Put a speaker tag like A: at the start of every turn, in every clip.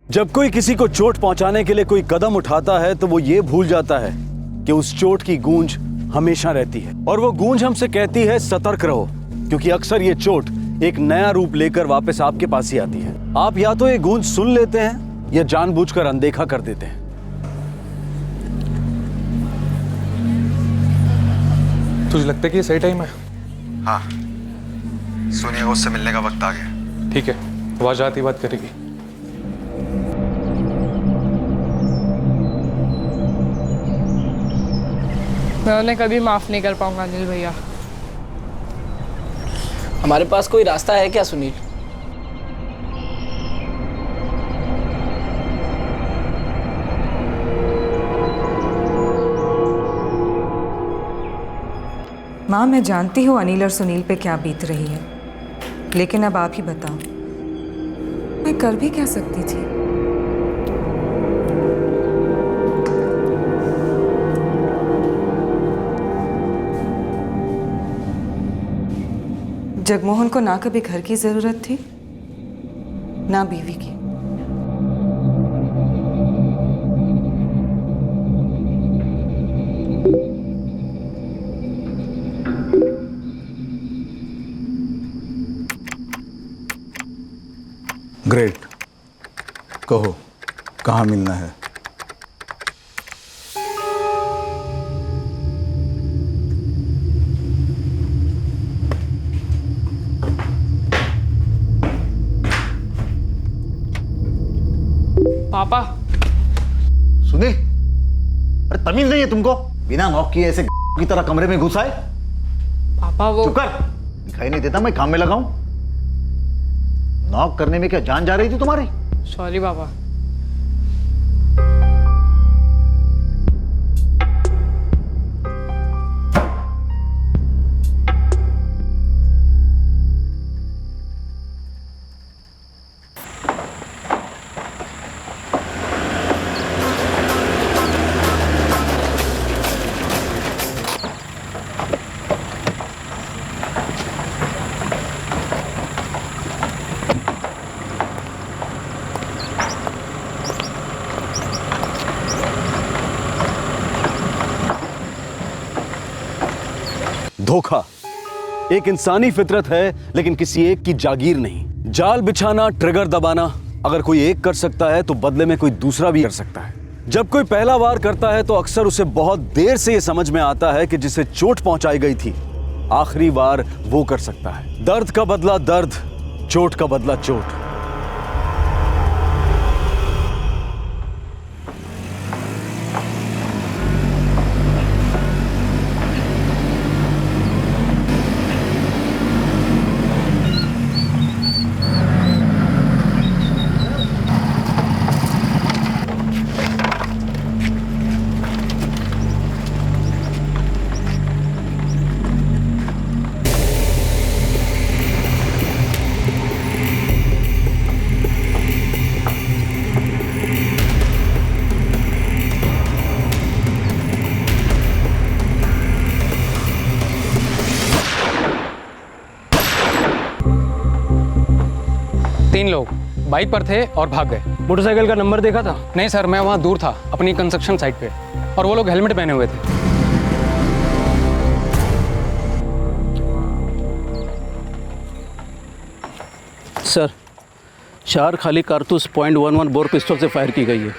A: जब कोई किसी को चोट पहुंचाने के लिए कोई कदम उठाता है तो वो ये भूल जाता है कि उस चोट की गूंज हमेशा रहती है, और वो गूंज हमसे कहती है सतर्क रहो, क्योंकि अक्सर ये चोट एक नया रूप लेकर वापस आपके पास ही आती है। आप या तो ये गूंज सुन लेते हैं या जानबूझकर अनदेखा कर देते हैं।
B: तुझे लगता है कि ये सही टाइम है?
C: हाँ, सोनिया को उससे मिलने का वक्त आ गया।
B: ठीक है, वहां जाती बात करेगी।
D: मैं उन्हें कभी माफ नहीं कर पाऊंगा अनिल भैया।
E: हमारे पास कोई रास्ता है क्या सुनील?
F: माँ, मैं जानती हूँ अनिल और सुनील पे क्या बीत रही है, लेकिन अब आप ही बताओ, मैं कर भी क्या सकती थी? जगमोहन को ना कभी घर की जरूरत थी, ना बीवी की।
G: ग्रेट, कहो कहाँ मिलना है?
D: पापा,
H: सुनील, अरे तमीज नहीं है तुमको? बिना नॉक किए ऐसे की तरह कमरे में घुस आए?
D: पापा वो
H: चुप कर, दिखाई नहीं देता मैं काम में लगाऊं? नॉक करने में क्या जान जा रही थी तुम्हारी?
D: सॉरी पापा।
A: धोखा एक इंसानी फितरत है, लेकिन किसी एक की जागीर नहीं। जाल बिछाना, ट्रिगर दबाना अगर कोई एक कर सकता है तो बदले में कोई दूसरा भी कर सकता है। जब कोई पहला वार करता है तो अक्सर उसे बहुत देर से यह समझ में आता है कि जिसे चोट पहुंचाई गई थी आखिरी वार वो कर सकता है। दर्द का बदला दर्द, चोट का बदला चोट।
I: तीन लोग बाइक पर थे और भाग गए।
J: मोटरसाइकिल का नंबर देखा था?
I: नहीं सर, मैं वहाँ दूर था अपनी कंस्ट्रक्शन साइट पे, और वो लोग हेलमेट पहने हुए थे।
J: सर, 4 खाली कारतूस .11 बोर पिस्टल से फायर की गई है।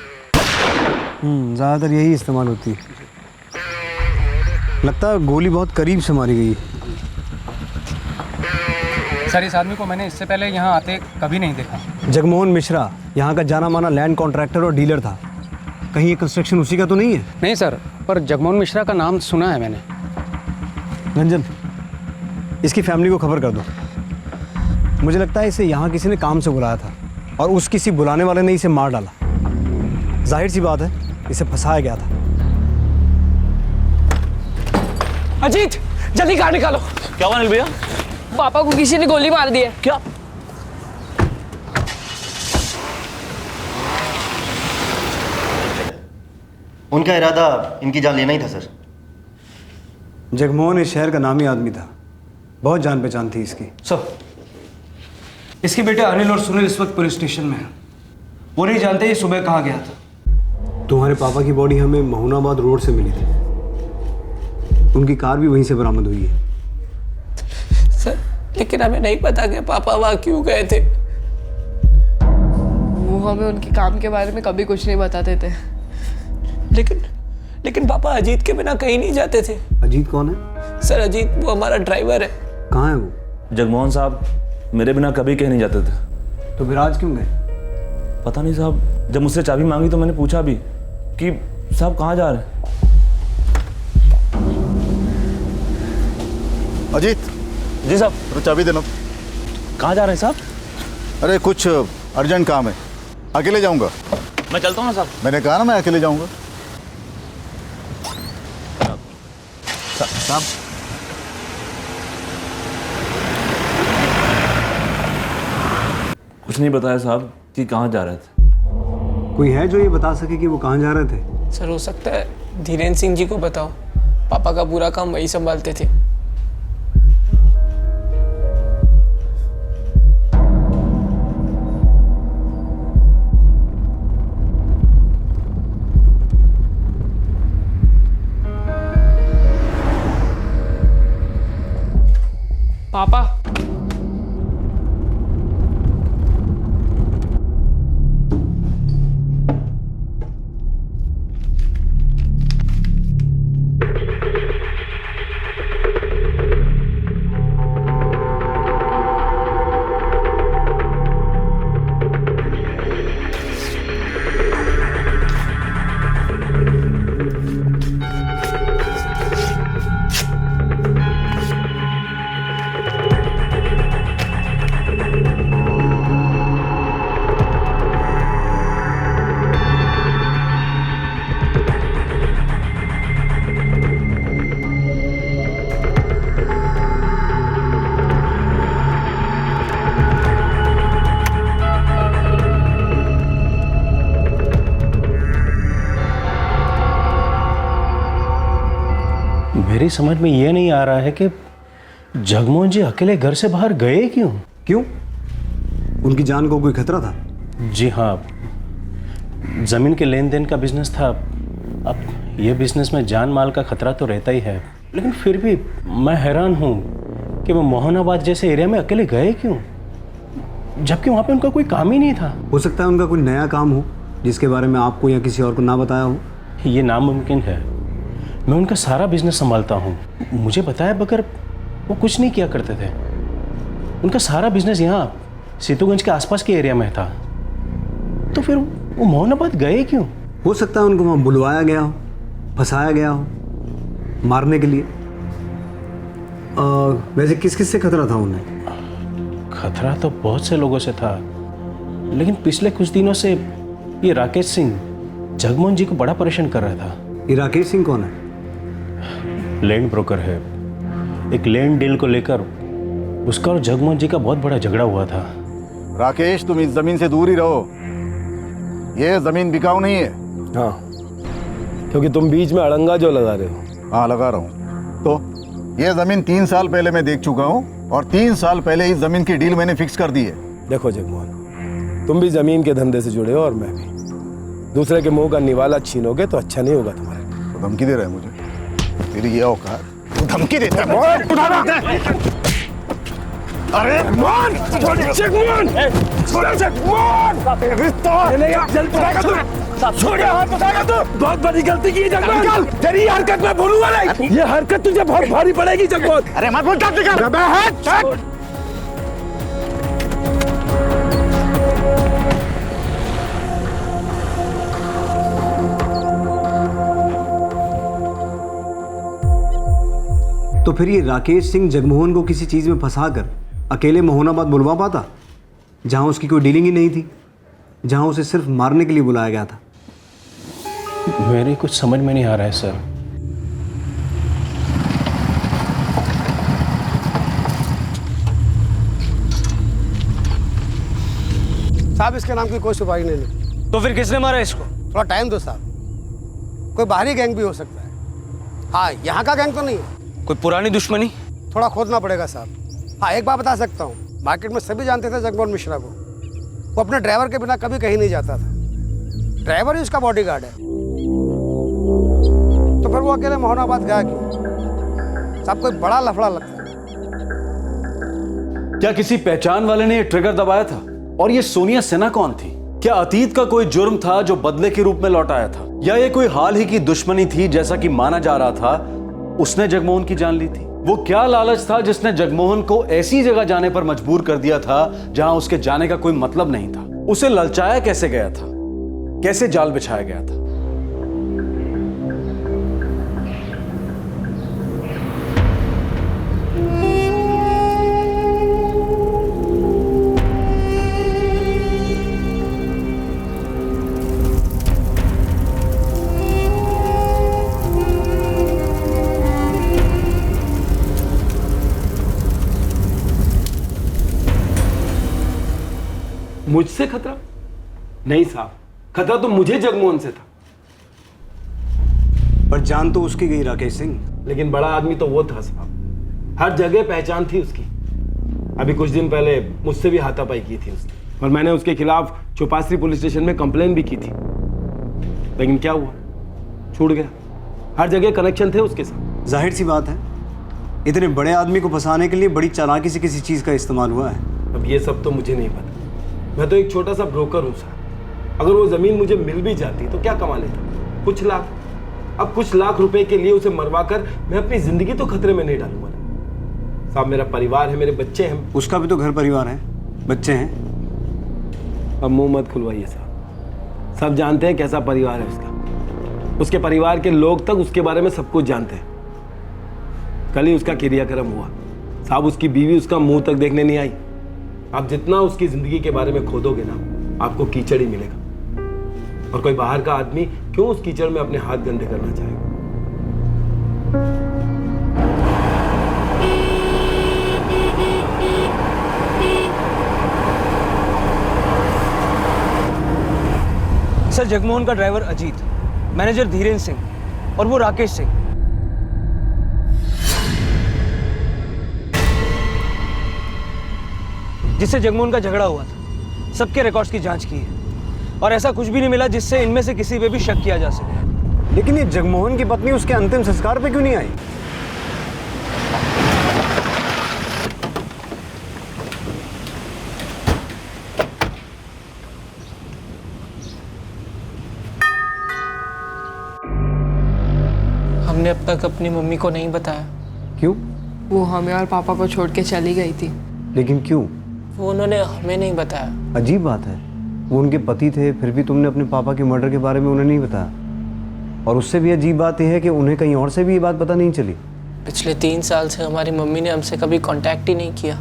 K: ज़्यादातर यही इस्तेमाल होती है। लगता है गोली बहुत करीब से मारी गई।
I: सर, इस आदमी को मैंने इससे पहले यहाँ आते कभी नहीं देखा।
K: जगमोहन मिश्रा यहाँ का जाना माना लैंड कॉन्ट्रैक्टर और डीलर था। कहीं ये कंस्ट्रक्शन उसी का तो नहीं है?
I: नहीं सर, पर जगमोहन मिश्रा का नाम सुना है मैंने।
K: रंजन, इसकी फैमिली को खबर कर दो। मुझे लगता है इसे यहाँ किसी ने काम से बुलाया था और उस किसी बुलाने वाले ने इसे मार डाला। जाहिर सी बात है, इसे फंसाया गया था।
E: अजीत, जल्दी कार निकालो।
J: क्या हुआ अनिल भैया?
D: पापा को किसी ने गोली मार दी है।
J: क्या?
H: उनका इरादा इनकी जान लेना ही था सर।
K: जगमोहन इस शहर का नामी आदमी था, बहुत जान पहचान थी इसकी।
J: सर, इसके बेटे अनिल और सुनील इस वक्त पुलिस स्टेशन में हैं।
L: वो नहीं जानते ये सुबह कहाँ गया था।
K: तुम्हारे पापा की बॉडी हमें महुनाबाद रोड से मिली थी। उनकी कार भी वहीं से बरामद हुई है।
E: सर लेकिन हमें नहीं पता कि पापा वहाँ क्यों गए थे।
D: वो हमें उनके काम के बारे में कभी कुछ नहीं बताते थे।
E: लेकिन पापा अजीत के बिना कहीं नहीं जाते थे।
K: अजीत कौन है?
E: सर अजीत वो हमारा ड्राइवर है।
K: कहाँ है वो?
M: जगमोहन साहब मेरे बिना कभी कहीं नहीं जाते थे।
K: तो फिर आज क्यों गए?
M: पता नहीं साहब, जब मुझसे चाबी मांगी तो मैंने पूछा भी कि साहब कहाँ जा रहे हैं।
H: अजीत।
M: जी साहब।
H: तो चाबी देना।
M: कहाँ जा रहे हैं साहब?
H: अरे कुछ अर्जेंट काम है, अकेले जाऊंगा।
M: मैं चलता हूँ ना साहब।
H: मैंने कहा ना मैं अकेले जाऊंगा। साहब
M: कुछ नहीं बताया साहब कि कहाँ जा रहे थे।
K: कोई है जो ये बता सके कि वो कहाँ जा रहे थे?
E: सर हो सकता है धीरेन्द्र सिंह जी को बताओ, पापा का पूरा काम वही संभालते थे।
D: पापा
J: मेरी समझ में ये नहीं आ रहा है कि जगमोहन जी अकेले घर से बाहर गए क्यों?
K: क्यों? उनकी जान को कोई खतरा था?
J: जी हाँ, ज़मीन के लेन देन का बिजनेस था। अब ये बिजनेस में जान माल का खतरा तो रहता ही है, लेकिन फिर भी मैं हैरान हूँ कि वो मोहनाबाद जैसे एरिया में अकेले गए क्यों, जबकि वहाँ पे उनका कोई काम ही नहीं था।
K: हो सकता है उनका कोई नया काम हो जिसके बारे में आपको या किसी और को ना बताया हो।
J: ये नामुमकिन है। मैं उनका सारा बिजनेस संभालता हूँ, मुझे बताया बगैर वो कुछ नहीं किया करते थे। उनका सारा बिजनेस यहाँ सीतूगंज के आसपास के एरिया में था, तो फिर वो मोहनाबाद गए क्यों?
K: हो सकता है उनको वहाँ बुलवाया गया हो, फंसाया गया हो मारने के लिए। वैसे किस किस से खतरा था उन्हें?
J: खतरा तो बहुत से लोगों से था, लेकिन पिछले कुछ दिनों से ये राकेश सिंह जगमोहन जी को बड़ा परेशान कर रहा था।
K: ये राकेश सिंह कौन है?
J: लैंड ब्रोकर है। एक लैंड डील को लेकर उसका और जगमोहन जी का बहुत बड़ा झगड़ा हुआ था।
H: राकेश, तुम इस जमीन से दूर ही रहो, ये जमीन बिकाऊ नहीं है।
L: हाँ, क्योंकि तुम बीच में अड़ंगा जो लगा रहे हो।
H: हाँ लगा रहा हूँ। तो ये जमीन 3 साल पहले मैं देख चुका हूँ और 3 साल पहले इस जमीन की डील मैंने फिक्स कर दी है।
L: देखो जगमोहन, तुम भी जमीन के धंधे से जुड़े हो और मैं भी। दूसरे के मुंह का निवाला छीनोगे तो अच्छा नहीं होगा तुम्हारे।
H: तो धमकी दे रहा है मुझे? तेरी ये औकात? तू धमकी देता है?
L: अरे जगमोहन! छोड़ हाथ, बताएगा तू? बहुत बड़ी गलती की जगमोहन। तेरी हरकत मैं भूलूंगा नहीं। ये हरकत तुझे बहुत भारी पड़ेगी जगमोहन। अरे मत बोल।
K: तो फिर ये राकेश सिंह जगमोहन को किसी चीज़ में फंसाकर अकेले मोहनाबाद बुलवा पाता, जहां उसकी कोई डीलिंग ही नहीं थी, जहां उसे सिर्फ मारने के लिए बुलाया गया था।
J: मेरी कुछ समझ में नहीं आ रहा है सर।
L: साहब इसके नाम की कोई सुपारी नहीं ली।
I: तो फिर किसने मारा इसको?
L: थोड़ा टाइम दो साहब, कोई बाहरी गैंग भी हो सकता है। हाँ, यहाँ का गैंग तो नहीं है।
I: कोई पुरानी दुश्मनी?
L: थोड़ा खोदना पड़ेगा साहब। हाँ, एक बात बता सकता हूँ, मार्केट में सभी जानते थे जगमोहन मिश्रा को। वो अपने ड्राइवर के बिना कभी कहीं नहीं जाता था। ड्राइवर ही उसका बॉडीगार्ड है। तो फिर वो अकेले मोहनाबाद गया क्यों? साहब कोई बड़ा लफड़ा लगता है।
A: क्या किसी पहचान वाले ने ये ट्रिगर दबाया था? और ये सोनिया सिन्हा कौन थी? क्या अतीत का कोई जुर्म था जो बदले के रूप में लौटाया था, या ये कोई हाल ही की दुश्मनी थी जैसा कि माना जा रहा था? उसने जगमोहन की जान ली थी। वो क्या लालच था जिसने जगमोहन को ऐसी जगह जाने पर मजबूर कर दिया था जहां उसके जाने का कोई मतलब नहीं था? उसे ललचाया कैसे गया था? कैसे जाल बिछाया गया था?
L: मुझसे खतरा? नहीं साहब, खतरा तो मुझे जगमोहन से था।
K: पर जान तो उसकी गई राकेश सिंह।
L: लेकिन बड़ा आदमी तो वो था साहब, हर जगह पहचान थी उसकी। अभी कुछ दिन पहले मुझसे भी हाथापाई की थी उसने, और मैंने उसके खिलाफ चौपासी पुलिस स्टेशन में कंप्लेन भी की थी। लेकिन क्या हुआ, छूट गया। हर जगह कनेक्शन थे उसके साथ।
K: जाहिर सी बात है, इतने बड़े आदमी को फंसाने के लिए बड़ी चालाकी से किसी चीज़ का इस्तेमाल हुआ है।
L: अब ये सब तो मुझे नहीं पता, मैं तो एक छोटा सा ब्रोकर हूँ साहब। अगर वो ज़मीन मुझे मिल भी जाती तो क्या कमा लेता? कुछ लाख। अब कुछ लाख रुपए के लिए उसे मरवाकर मैं अपनी ज़िंदगी तो खतरे में नहीं डालूंगा साहब। मेरा परिवार है, मेरे बच्चे हैं।
K: उसका भी तो घर परिवार है, बच्चे हैं।
L: अब मुंह मत खुलवाइए साहब, सब जानते हैं कैसा परिवार है उसका। उसके परिवार के लोग तक उसके बारे में सब कुछ जानते हैं। कल ही उसका क्रियाक्रम हुआ साहब, उसकी बीवी उसका मुंह तक देखने नहीं आई। आप जितना उसकी जिंदगी के बारे में खोदोगे ना, आपको कीचड़ ही मिलेगा। और कोई बाहर का आदमी क्यों उस कीचड़ में अपने हाथ गंदे करना चाहेगा?
E: सर, जगमोहन का ड्राइवर अजीत, मैनेजर धीरेन्द्र सिंह और वो राकेश सिंह। जिससे जगमोहन का झगड़ा हुआ था, सबके रिकॉर्ड्स की जांच की है और ऐसा कुछ भी नहीं मिला जिससे इनमें से किसी पे भी शक किया जा सके।
K: लेकिन ये जगमोहन की पत्नी उसके अंतिम संस्कार पे क्यों नहीं आई?
E: हमने अब तक अपनी मम्मी को नहीं बताया।
K: क्यों?
D: वो हमें और पापा को छोड़ के चली गई थी।
K: लेकिन क्यों?
E: वो उन्होंने हमें नहीं बताया।
K: अजीब बात है, वो उनके पति थे, फिर भी तुमने अपने पापा के मर्डर के बारे में उन्हें नहीं बताया। और उससे भी अजीब बात यह है कि उन्हें कहीं और से भी ये बात पता नहीं चली।
E: पिछले 3 साल से हमारी मम्मी ने हमसे कभी कांटेक्ट ही नहीं किया।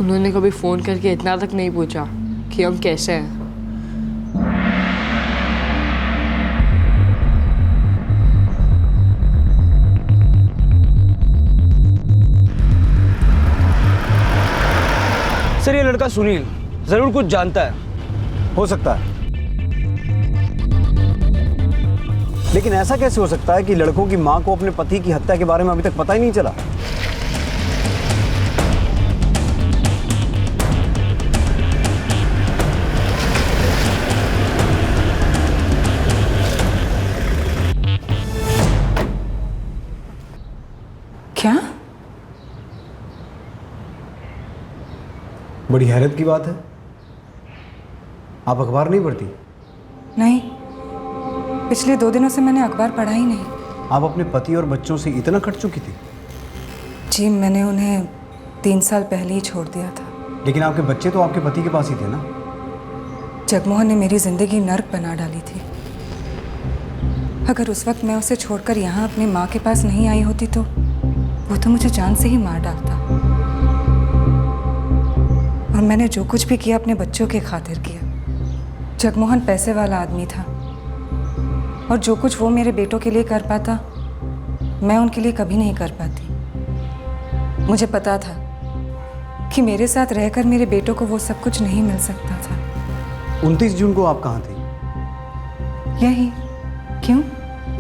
D: उन्होंने कभी फ़ोन करके इतना तक नहीं पूछा कि हम कैसे हैं।
E: सर, ये लड़का सुनील जरूर कुछ जानता है।
K: हो सकता है, लेकिन ऐसा कैसे हो सकता है कि लड़कों की मां को अपने पति की हत्या के बारे में अभी तक पता ही नहीं चला?
F: क्या?
K: बड़ी हैरत की बात है, आप अखबार नहीं पढ़ती?
F: नहीं, पिछले 2 दिनों से मैंने अखबार पढ़ा ही नहीं।
K: आप अपने पति और बच्चों से इतना कट चुकी थी?
F: जी, मैंने उन्हें 3 साल पहले ही छोड़ दिया था।
K: लेकिन आपके बच्चे तो आपके पति के पास ही थे ना?
F: जगमोहन ने मेरी ज़िंदगी नर्क बना डाली थी। अगर उस वक्त मैं उसे छोड़कर यहाँ अपनी माँ के पास नहीं आई होती तो वो तो मुझे जान से ही मार डालता। और मैंने जो कुछ भी किया अपने बच्चों के खातिर किया। जगमोहन पैसे वाला आदमी था और जो कुछ वो मेरे बेटों के लिए कर पाता मैं उनके लिए कभी नहीं कर पाती। मुझे पता था कि मेरे साथ रहकर मेरे बेटों को वो सब कुछ नहीं मिल सकता था।
K: 29 जून को आप कहाँ थे?
F: यही। क्यों?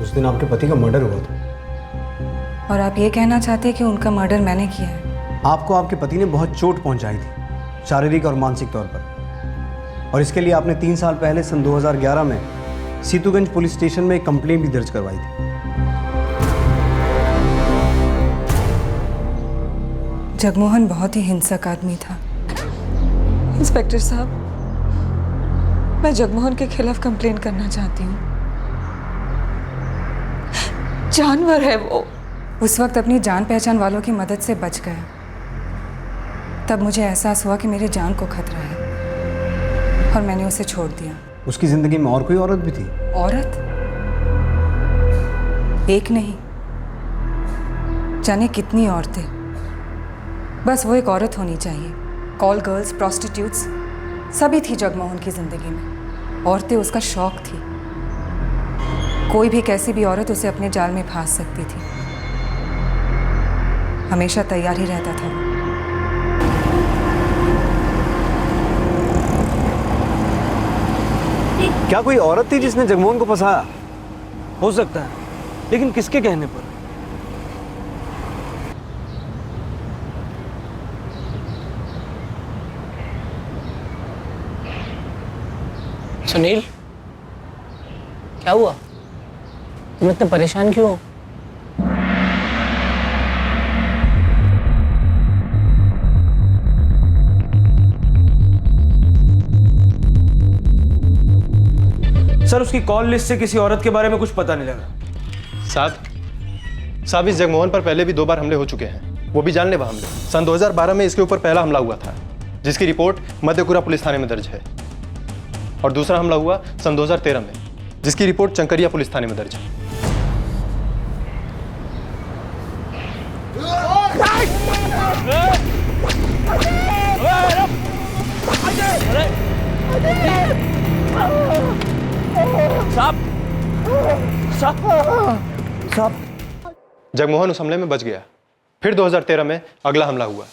K: उस दिन आपके पति का मर्डर हुआ था।
F: और आप ये कहना चाहते हैं कि उनका मर्डर मैंने किया है?
K: आपको आपके पति ने बहुत चोट पहुंचाई थी, शारीरिक और मानसिक तौर पर। और इसके लिए आपने 3 साल पहले सन 2011 में सीतूगंज पुलिस स्टेशन में एक कंप्लेंट भी दर्ज करवाई थी।
F: जगमोहन बहुत ही हिंसक आदमी था। इंस्पेक्टर साहब, मैं जगमोहन के खिलाफ कंप्लेंट करना चाहती हूँ। जानवर है वो। उस वक्त अपनी जान पहचान वालों की मदद से बच गया। तब मुझे एहसास हुआ कि मेरी जान को खतरा है और मैंने उसे छोड़ दिया।
K: उसकी जिंदगी में और कोई औरत भी थी?
F: औरत? एक नहीं, जाने कितनी औरतें। बस वो एक औरत होनी चाहिए। कॉल गर्ल्स, प्रोस्टिट्यूट्स सभी थी जगमोहन की जिंदगी में। औरतें उसका शौक थी। कोई भी कैसी भी औरत उसे अपने जाल में फंस सकती थी। हमेशा तैयार ही रहता था वो।
K: क्या कोई औरत थी जिसने जगमोहन को फंसाया?
E: हो सकता है, लेकिन किसके कहने पर?
I: सुनील, क्या हुआ? तुम इतने परेशान क्यों हो?
E: सर, उसकी कॉल लिस्ट से किसी औरत के बारे में कुछ पता नहीं लगा।
B: साहब इस जगमोहन पर पहले भी 2 बार हमले हो चुके हैं, वो भी जानलेवा हमले। सन 2012 में इसके ऊपर पहला हमला हुआ था, जिसकी रिपोर्ट मध्यकुरा पुलिस थाने में दर्ज है, और दूसरा हमला हुआ सन 2013 में, जिसकी रिपोर्ट चंकरिया पुलिस थाने में दर्ज है। जगमोहन उस हमले में बच गया। फिर 2013 में अगला हमला हुआ।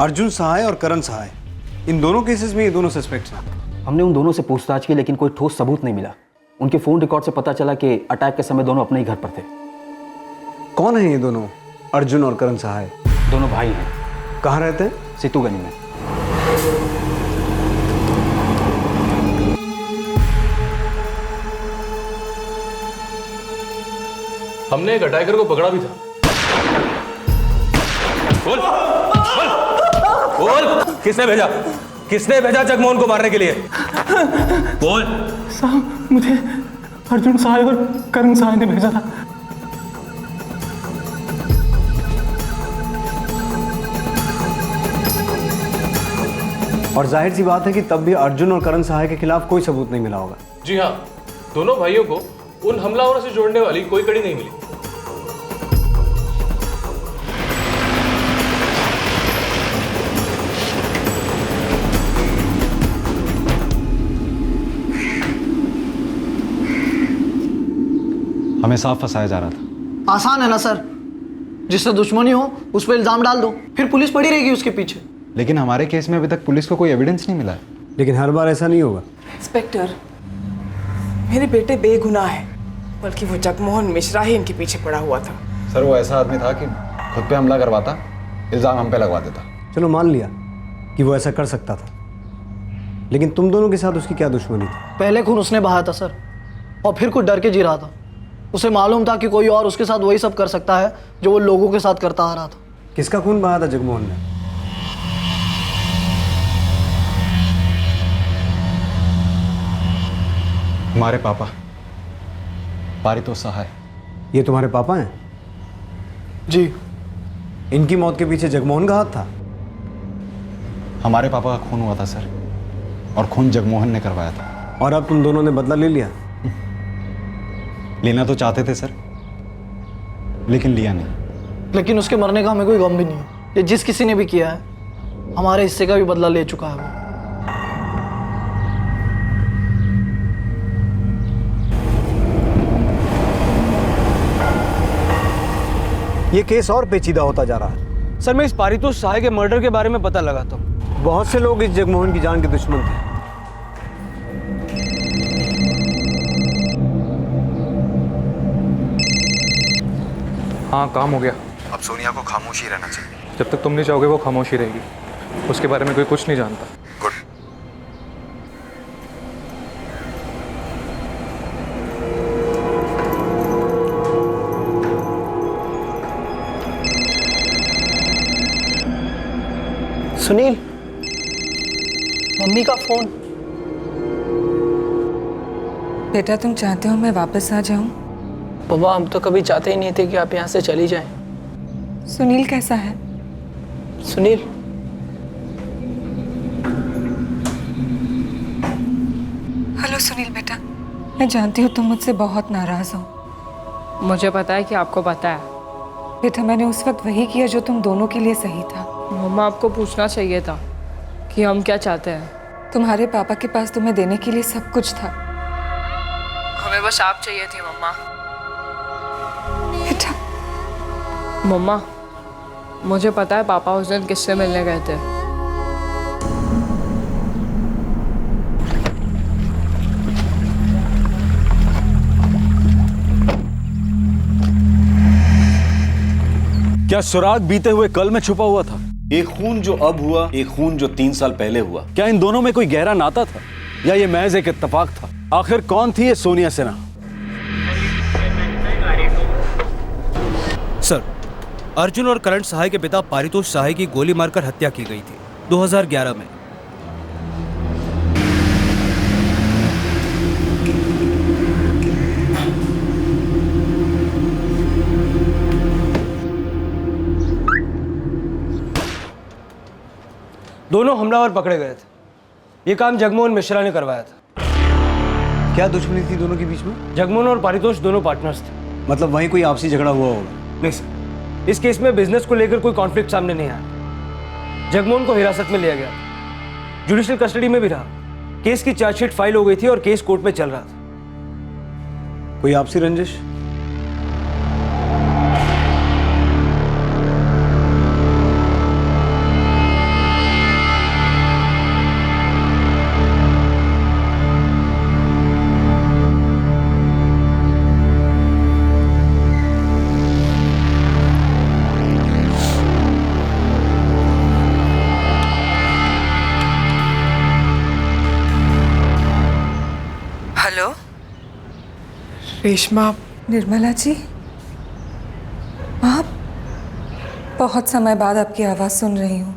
K: अर्जुन सहाय और करण सहाय, इन दोनों केसेस में ये दोनों सस्पेक्ट्स हैं।
N: हमने उन दोनों से पूछताछ की, लेकिन कोई ठोस सबूत नहीं मिला। उनके फोन रिकॉर्ड से पता चला कि अटैक के समय दोनों अपने ही घर पर थे।
K: कौन है ये दोनों, अर्जुन और करण सहाय?
N: दोनों भाई हैं।
K: कहाँ रहते हैं?
N: सीतूगंज में।
B: हमने एक अटैकर को पकड़ा भी था। बोल, बोल, बोल, किसने भेजा? किसने भेजा जगमोहन को मारने के लिए? बोल।
I: साहब, मुझे अर्जुन सहाय और करण सहाय ने भेजा था।
K: और जाहिर सी बात है कि तब भी अर्जुन और करण सहाय के खिलाफ कोई सबूत नहीं मिला होगा।
B: जी हाँ, दोनों भाइयों को उन हमलावरों से जोड़ने वाली कोई कड़ी नहीं मिली।
C: हमें साफ फंसाया जा रहा था।
O: आसान है ना सर, जिससे दुश्मनी हो उस पर इल्जाम डाल दो, फिर पुलिस पड़ी रहेगी उसके पीछे।
C: लेकिन हमारे केस में अभी तक पुलिस को कोई एविडेंस नहीं मिला है।
K: लेकिन हर बार ऐसा नहीं होगा।
P: इंस्पेक्टर, मेरे बेटे बेगुनाह है, बल्कि वो जगमोहन मिश्रा ही इनके पीछे पड़ा हुआ था।
C: सर वो ऐसा आदमी था कि खुद पे हमला करवाता, इल्जाम हम पे लगवा देता।
K: चलो मान लिया कि वो ऐसा कर सकता था, लेकिन तुम दोनों के साथ उसकी क्या दुश्मनी थी?
O: पहले खून उसने बहाया था सर, और फिर कुछ डर के जी रहा था। उसे मालूम था कि कोई और उसके साथ वही सब कर सकता है जो वो लोगों के साथ करता आ रहा था।
K: किसका खून बहाया था जगमोहन ने?
C: हमारे पापा पारितोष सहाय।
K: ये तुम्हारे पापा हैं?
O: जी।
K: इनकी मौत के पीछे जगमोहन का हाथ था?
C: हमारे पापा का खून हुआ था सर, और खून जगमोहन ने करवाया था।
K: और अब तुम दोनों ने बदला ले लिया?
C: लेना तो चाहते थे सर, लेकिन लिया नहीं।
O: लेकिन उसके मरने का हमें कोई गम भी नहीं है। ये जिस किसी ने भी किया है हमारे हिस्से का भी बदला ले चुका है वो।
K: ये केस और पेचीदा होता जा रहा है।
E: सर मैं इस पारितोष सहाय के मर्डर के बारे में पता लगाता हूँ।
K: बहुत से लोग इस जगमोहन की जान के दुश्मन थे।
Q: हाँ काम हो गया।
C: अब सोनिया को खामोशी रहना चाहिए।
Q: जब तक तुम नहीं चाहोगे वो खामोशी रहेगी। उसके बारे में कोई कुछ नहीं जानता।
C: गुड।
O: सुनील, मम्मी का फोन।
F: बेटा तुम चाहते हो मैं वापस आ जाऊं?
O: बाबा हम तो कभी चाहते ही नहीं थे कि आप यहाँ से चली जाएं।
F: सुनील कैसा है?
O: सुनील,
F: हेलो सुनील बेटा, मैं जानती हूँ तुम मुझसे बहुत नाराज हो।
D: मुझे पता है कि आपको पता है।
F: बेटा मैंने उस वक्त वही किया जो तुम दोनों के लिए सही था।
D: मम्मा आपको पूछना चाहिए था कि हम क्या चाहते हैं।
F: तुम्हारे पापा के पास तुम्हें देने के लिए सब कुछ था।
D: हमें बस आप चाहिए थी मम्मा।
F: बेटा।
D: मम्मा मुझे पता है पापा उस दिन किससे मिलने गए थे।
A: क्या सुराग बीते हुए कल में छुपा हुआ था? एक खून जो अब हुआ, एक खून जो 3 साल पहले हुआ, क्या इन दोनों में कोई गहरा नाता था या ये महज एक इत्तेफाक था? आखिर कौन थी ये सोनिया सिन्हा?
E: सर, अर्जुन और करण सहाय के पिता पारितोष सहाय की गोली मारकर हत्या की गई थी 2011 में। दोनों हमलावर पकड़े गए थे। ये काम जगमोहन मिश्रा ने करवाया था।
K: क्या दुश्मनी थी दोनों के बीच में?
E: जगमोहन और पारितोष दोनों पार्टनर्स थे।
K: मतलब वहीं कोई आपसी झगड़ा हुआ होगा?
E: नहीं सर, इस केस में बिजनेस को लेकर कोई कॉन्फ्लिक्ट सामने नहीं आया। जगमोहन को हिरासत में लिया गया, जुडिशियल कस्टडी में भी रहा। केस की चार्जशीट फाइल हो गई थी और केस कोर्ट में चल रहा था।
K: कोई आपसी रंजिश?
F: हेलो
P: रेशमा।
F: निर्मला जी, आप? बहुत समय बाद आपकी आवाज़ सुन रही हूँ।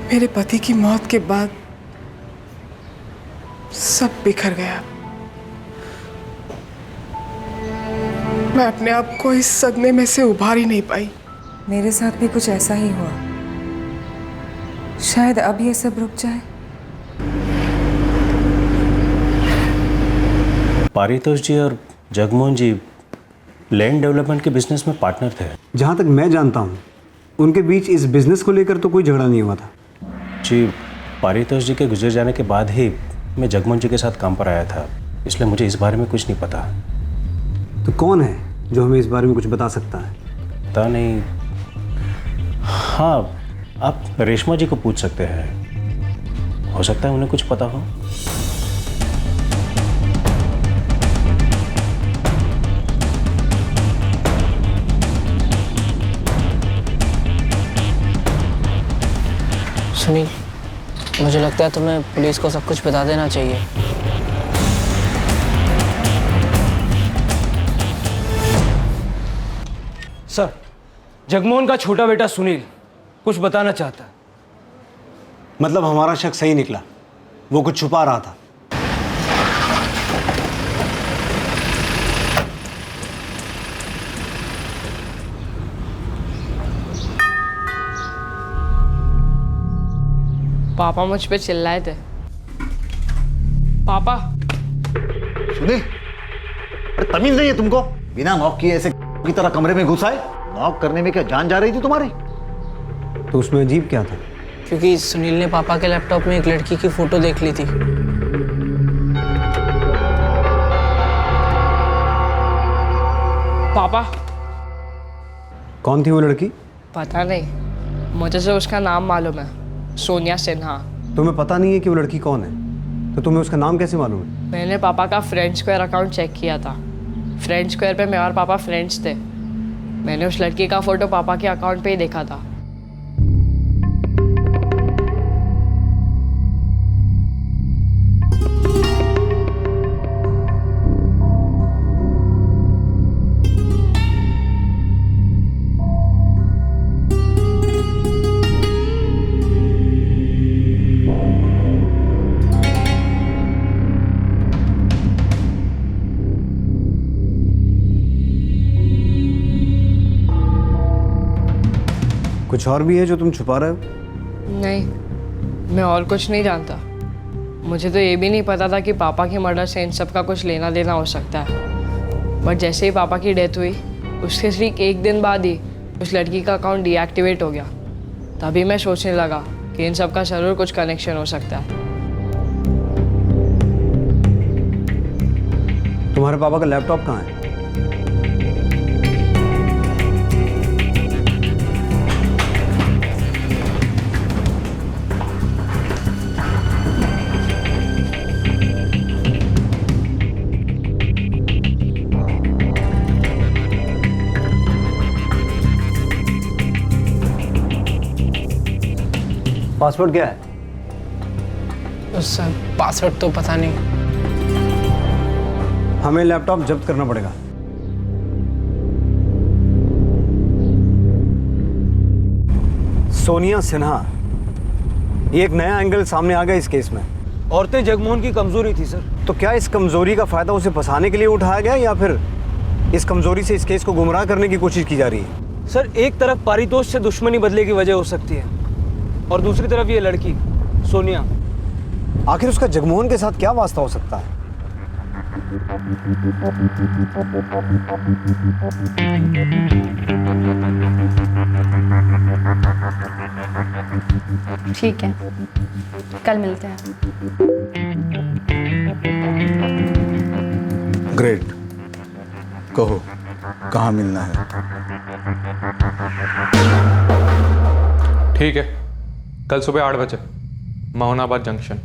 P: मेरे पति की मौत के बाद सब बिखर गया। मैं अपने आप को इस सदमे में से उभार ही नहीं पाई।
F: मेरे साथ भी कुछ ऐसा ही हुआ। शायद अब ये सब रुक जाए।
J: पारितोष जी और जगमोहन जी लैंड डेवलपमेंट के बिजनेस में पार्टनर थे।
K: जहाँ तक मैं जानता हूँ उनके बीच इस बिजनेस को लेकर तो कोई झगड़ा नहीं हुआ था।
J: जी, पारितोष जी के गुजर जाने के बाद ही मैं जगमोहन जी के साथ काम पर आया था, इसलिए मुझे इस बारे में कुछ नहीं पता।
K: तो कौन है जो हमें इस बारे में कुछ बता सकता है?
J: पता नहीं। हाँ, आप रेशमा जी को पूछ सकते हैं, हो सकता है उन्हें कुछ पता हो।
O: सुनील, मुझे लगता है तुम्हें पुलिस को सब कुछ बता देना चाहिए।
E: सर, जगमोहन का छोटा बेटा सुनील कुछ बताना चाहता है।
K: मतलब हमारा शक सही निकला, वो कुछ छुपा रहा था।
D: पापा मुझ पे चिल्लाए थे। पापा।
H: सुनील, अरे तमीज नहीं है तुमको? बिना नॉक किए ऐसे की तरह कमरे में घुस आए। नॉक करने में क्या जान जा रही थी तुम्हारी?
K: तो उसमें अजीब क्या था?
R: क्योंकि सुनील ने पापा के लैपटॉप में एक लड़की की फोटो देख ली थी।
D: पापा।
K: कौन थी वो लड़की?
D: पता नहीं, मुझे सिर्फ उसका नाम मालूम है, सोनिया सिन्हा।
K: तुम्हें पता नहीं है कि वो लड़की कौन है, तो तुम्हें उसका नाम कैसे मालूम है?
D: मैंने पापा का फ्रेंड स्क्वायर अकाउंट चेक किया था। फ्रेंड स्क्वायर पे मैं और पापा फ्रेंड्स थे। मैंने उस लड़की का फोटो पापा के अकाउंट पे ही देखा था।
K: कुछ और भी है जो तुम छुपा रहे हो?
D: नहीं, मैं और कुछ नहीं जानता। मुझे तो ये भी नहीं पता था कि पापा के मर्डर से इन सब का कुछ लेना देना हो सकता है। बट जैसे ही पापा की डेथ हुई, उसके ठीक एक दिन बाद ही उस लड़की का अकाउंट डीएक्टिवेट हो गया। तभी मैं सोचने लगा कि इन सब का ज़रूर कुछ कनेक्शन हो सकता है।
K: तुम्हारे पापा का लैपटॉप कहाँ है? पासवर्ड क्या है?
R: सर पासवर्ड तो पता नहीं।
K: हमें लैपटॉप जब्त करना पड़ेगा। सोनिया सिन्हा, ये एक नया एंगल सामने आ गया इस केस में।
E: औरतें जगमोहन की कमजोरी थी सर।
K: तो क्या इस कमजोरी का फायदा उसे फंसाने के लिए उठाया गया, या फिर इस कमजोरी से इस केस को गुमराह करने की कोशिश की जा रही है?
E: सर, एक तरफ पारितोष से दुश्मनी बदले की वजह हो सकती है, और दूसरी तरफ ये लड़की सोनिया।
K: आखिर उसका जगमोहन के साथ क्या वास्ता हो सकता है?
S: ठीक है, कल मिलते हैं।
G: ग्रेट। कहो कहाँ मिलना है?
Q: ठीक है, कल सुबह 8 बजे मोहनाबाद जंक्शन।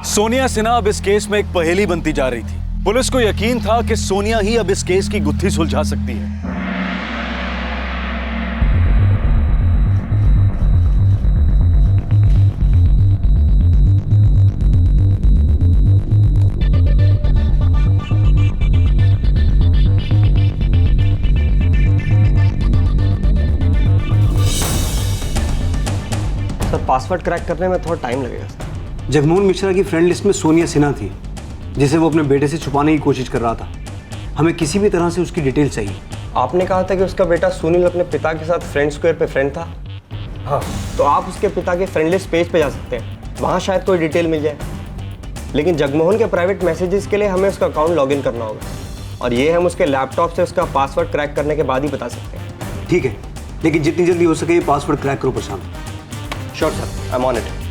A: सोनिया सिन्हा अब इस केस में एक पहेली बनती जा रही थी। पुलिस को यकीन था कि सोनिया ही अब इस केस की गुत्थी सुलझा सकती है।
E: सर, पासवर्ड क्रैक करने में थोड़ा टाइम लगेगा।
K: जगमोहन मिश्रा की फ्रेंड लिस्ट में सोनिया सिन्हा थी, जिसे वो अपने बेटे से छुपाने की कोशिश कर रहा था। हमें किसी भी तरह से उसकी डिटेल चाहिए।
E: आपने कहा था कि उसका बेटा सुनील अपने पिता के साथ फ्रेंड स्क्वायर पे फ्रेंड था।
T: हाँ, तो आप उसके पिता के फ्रेंड लिस्ट पेज पे जा सकते हैं, वहाँ शायद कोई डिटेल मिल जाए। लेकिन जगमोहन के प्राइवेट मैसेजेस के लिए हमें उसका अकाउंट लॉगिन करना होगा, और ये हम उसके लैपटॉप से उसका पासवर्ड क्रैक करने के बाद ही बता सकते हैं।
K: ठीक है, लेकिन जितनी जल्दी हो सके ये पासवर्ड क्रैक करो Prashant.
T: Sure sir, I am on it.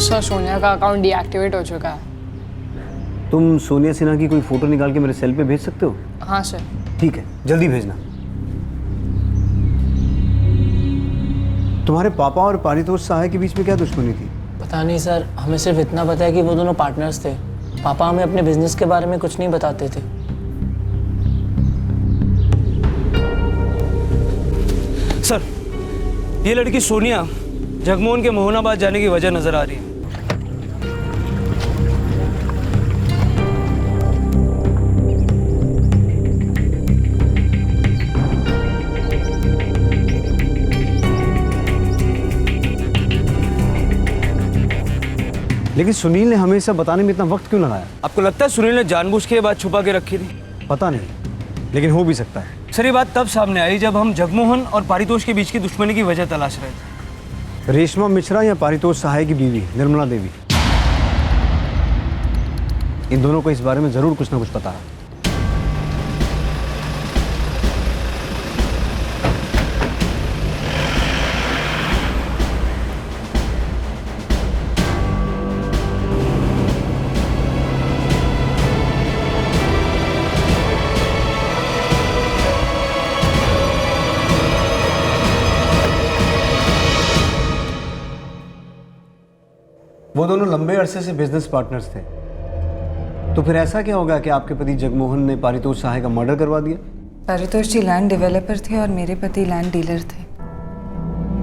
D: Sir Sonia का अकाउंट डीएक्टिवेट हो चुका है।
K: तुम सोनिया सिन्हा की कोई फोटो निकाल के मेरे सेल पे भेज सकते हो?
D: हाँ सर।
K: ठीक है, जल्दी भेजना। तुम्हारे पापा और पारितोष सहाय के बीच में क्या दुश्मनी थी?
R: पता नहीं सर, हमें सिर्फ इतना पता है कि वो दोनों पार्टनर्स थे। पापा हमें अपने बिजनेस के बारे में कुछ नहीं बताते थे।
E: सर, ये लड़की सोनिया जगमोहन के मोहनाबाद जाने की वजह नजर आ रही है।
K: लेकिन सुनील ने हमें सब बताने में इतना वक्त क्यों लगाया?
E: आपको लगता है सुनील ने जानबूझ के ये बात छुपा के रखी थी?
K: पता नहीं, लेकिन हो भी सकता है।
E: सर, ये बात तब सामने आई जब हम जगमोहन और पारितोष के बीच की दुश्मनी की वजह तलाश रहे थे।
K: रेशमा मिश्रा या पारितोष सहाय की बीवी निर्मला देवी, इन दोनों को इस बारे में जरूर कुछ ना कुछ पता है। वो दोनों लंबे अरसे से बिजनेस पार्टनर्स थे, तो फिर ऐसा क्या होगा कि आपके पति जगमोहन ने पारितोष सहाय का मर्डर करवा दिया?
F: पारितोष जी लैंड डेवलपर थे और मेरे पति लैंड डीलर थे।